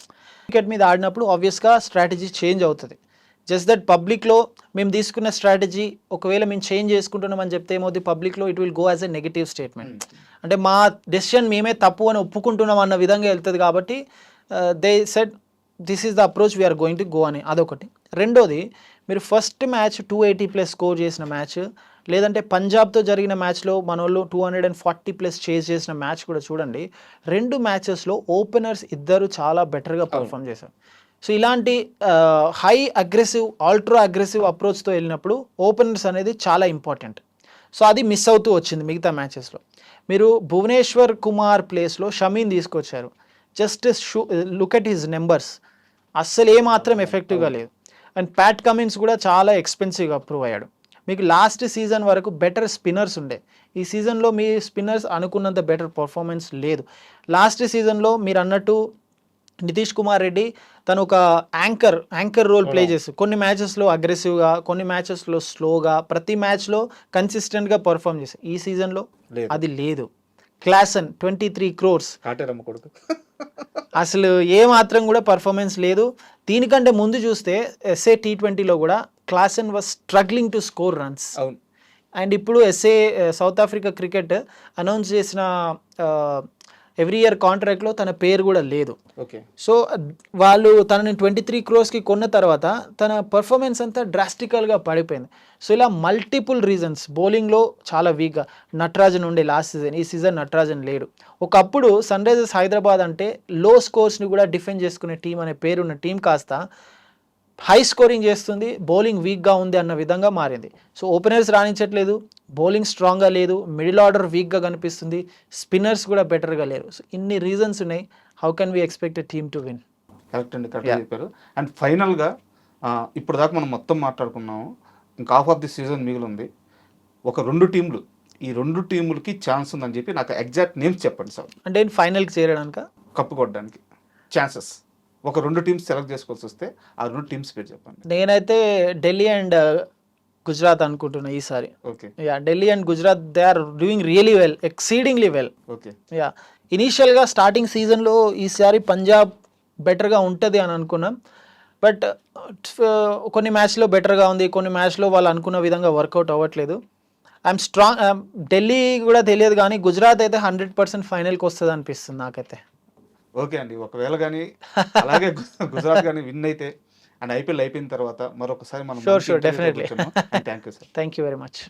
cricket మీద ఆడినప్పుడు ఆబ్వియస్గా స్ట్రాటజీ చేంజ్ అవుతుంది. జస్ట్ దట్ పబ్లిక్లో మేము తీసుకున్న స్ట్రాటజీ ఒకవేళ మేము చేంజ్ చేసుకుంటున్నామని చెప్తే ఏమవుతుంది, పబ్లిక్లో it will go as a negative statement. అంటే మా డెసిషన్ మేమే తప్పు అని ఒప్పుకుంటున్నాం అన్న విధంగా వెళ్తుంది. కాబట్టి they said this is the approach we are going to go అని. అదొకటి. రెండోది, మీరు ఫస్ట్ మ్యాచ్ 280+ స్కోర్ చేసిన మ్యాచ్, లేదంటే పంజాబ్తో జరిగిన మ్యాచ్లో మన వాళ్ళు 240+ చేజ్ చేసిన మ్యాచ్ కూడా చూడండి. 2 మ్యాచెస్లో ఓపెనర్స్ ఇద్దరు చాలా బెటర్గా పర్ఫామ్ చేశారు. సో ఇలాంటి హై అగ్రెసివ్, ఆల్ట్రా అగ్రెసివ్ అప్రోచ్తో వెళ్ళినప్పుడు ఓపెనర్స్ అనేది చాలా ఇంపార్టెంట్. సో అది మిస్ అవుతూ వచ్చింది మిగతా మ్యాచెస్లో. మీరు భువనేశ్వర్ కుమార్ ప్లేస్లో షమీన్ తీసుకొచ్చారు. Just look at his numbers, అస్సలు ఏమాత్రం ఎఫెక్టివ్గా లేదు. అండ్ ప్యాట్ కమిన్స్ కూడా చాలా ఎక్స్పెన్సివ్గా అప్రూవ్ అయ్యాడు. మీకు లాస్ట్ సీజన్ వరకు బెటర్ స్పిన్నర్స్ ఉండే, ఈ సీజన్లో మీ స్పిన్నర్స్ అనుకున్నంత బెటర్ పర్ఫార్మెన్స్ లేదు. లాస్ట్ సీజన్లో మీరు అన్నట్టు నితీష్ కుమార్ రెడ్డి తను ఒక యాంకర్ రోల్ ప్లే చేస్తారు. కొన్ని మ్యాచెస్లో అగ్రెసివ్గా, కొన్ని మ్యాచెస్లో స్లోగా, ప్రతి మ్యాచ్లో కన్సిస్టెంట్గా పర్ఫామ్ చేస్తారు. ఈ సీజన్లో అది లేదు. క్లాసన్ 23 crores అసలు ఏ మాత్రం కూడా పర్ఫార్మెన్స్ లేదు. దీనికంటే ముందు చూస్తే ఎస్ఏ T20లో కూడా Klaasen was struggling to score runs. And ఇప్పుడు SA South Africa cricket announce చేసిన ఎవ్రీ ఇయర్ కాంట్రాక్ట్లో తన పేరు కూడా లేదు. సో వాళ్ళు తనని 23 crores కొన్న తర్వాత తన పర్ఫార్మెన్స్ అంతా డ్రాస్టికల్గా పడిపోయింది. సో ఇలా మల్టిపుల్ రీజన్స్. బౌలింగ్లో చాలా వీక్గా నటరాజన్ ఉండే లాస్ట్ సీజన్, ఈ సీజన్ నటరాజన్ లేడు. ఒకప్పుడు సన్ రైజర్స్ హైదరాబాద్ అంటే లో స్కోర్స్ని కూడా డిఫెండ్ చేసుకునే టీం అనే పేరున్న టీం కాస్త హై స్కోరింగ్ చేస్తుంది, బౌలింగ్ వీక్గా ఉంది అన్న విధంగా మారింది. సో ఓపెనర్స్ రాణించట్లేదు, బౌలింగ్ స్ట్రాంగ్గా లేదు, మిడిల్ ఆర్డర్ వీక్గా కనిపిస్తుంది, స్పిన్నర్స్ కూడా బెటర్గా లేరు. సో ఇన్ని రీజన్స్ ఉన్నాయి. How can we expect a team to win? Correct అండి, కరెక్ట్గా చెప్పారు. అండ్ ఫైనల్గా ఇప్పుడు దాకా మనం మొత్తం మాట్లాడుకున్నాము, ఇంకా హాఫ్ ఆఫ్ ది సీజన్ మిగిలింది. ఒక 2 టీంలు, ఈ 2 టీములకి ఛాన్స్ ఉందని చెప్పి నాకు ఎగ్జాక్ట్ నేమ్స్ చెప్పండి సార్. అంటే ఫైనల్కి చేరడానికి, కప్పు కొట్టడానికి ఛాన్సెస్ ఒక 2 టీమ్స్ సెలెక్ట్ చేసుకోవాల్సి వస్తే ఆ 2 టీమ్స్ పేరు చెప్పండి. నేనైతే ఢిల్లీ అండ్ గుజరాత్ అనుకుంటున్నా ఈసారి. Okay, Delhi and Gujarat they are doing really well, exceedingly well. Okay, ఇనీషియల్గా స్టార్టింగ్ సీజన్లో ఈసారి పంజాబ్ బెటర్గా ఉంటుంది అని అనుకున్నాం. బట్ కొన్ని మ్యాచ్లో బెటర్గా ఉంది, కొన్ని మ్యాచ్లో వాళ్ళు అనుకున్న విధంగా వర్కౌట్ అవ్వట్లేదు. I'm strong. ఢిల్లీ కూడా తెలియదు కానీ గుజరాత్ అయితే 100% ఫైనల్కి వస్తుంది అనిపిస్తుంది నాకైతే. ఓకే అండి, ఒకవేళ కానీ అలాగే గుజరాత్ కానీ విన్ అయితే అండ్ ఐపీఎల్ అయిపోయిన తర్వాత మరొకసారి మనం Sure, definitely. Thank you sir. Thank you very much.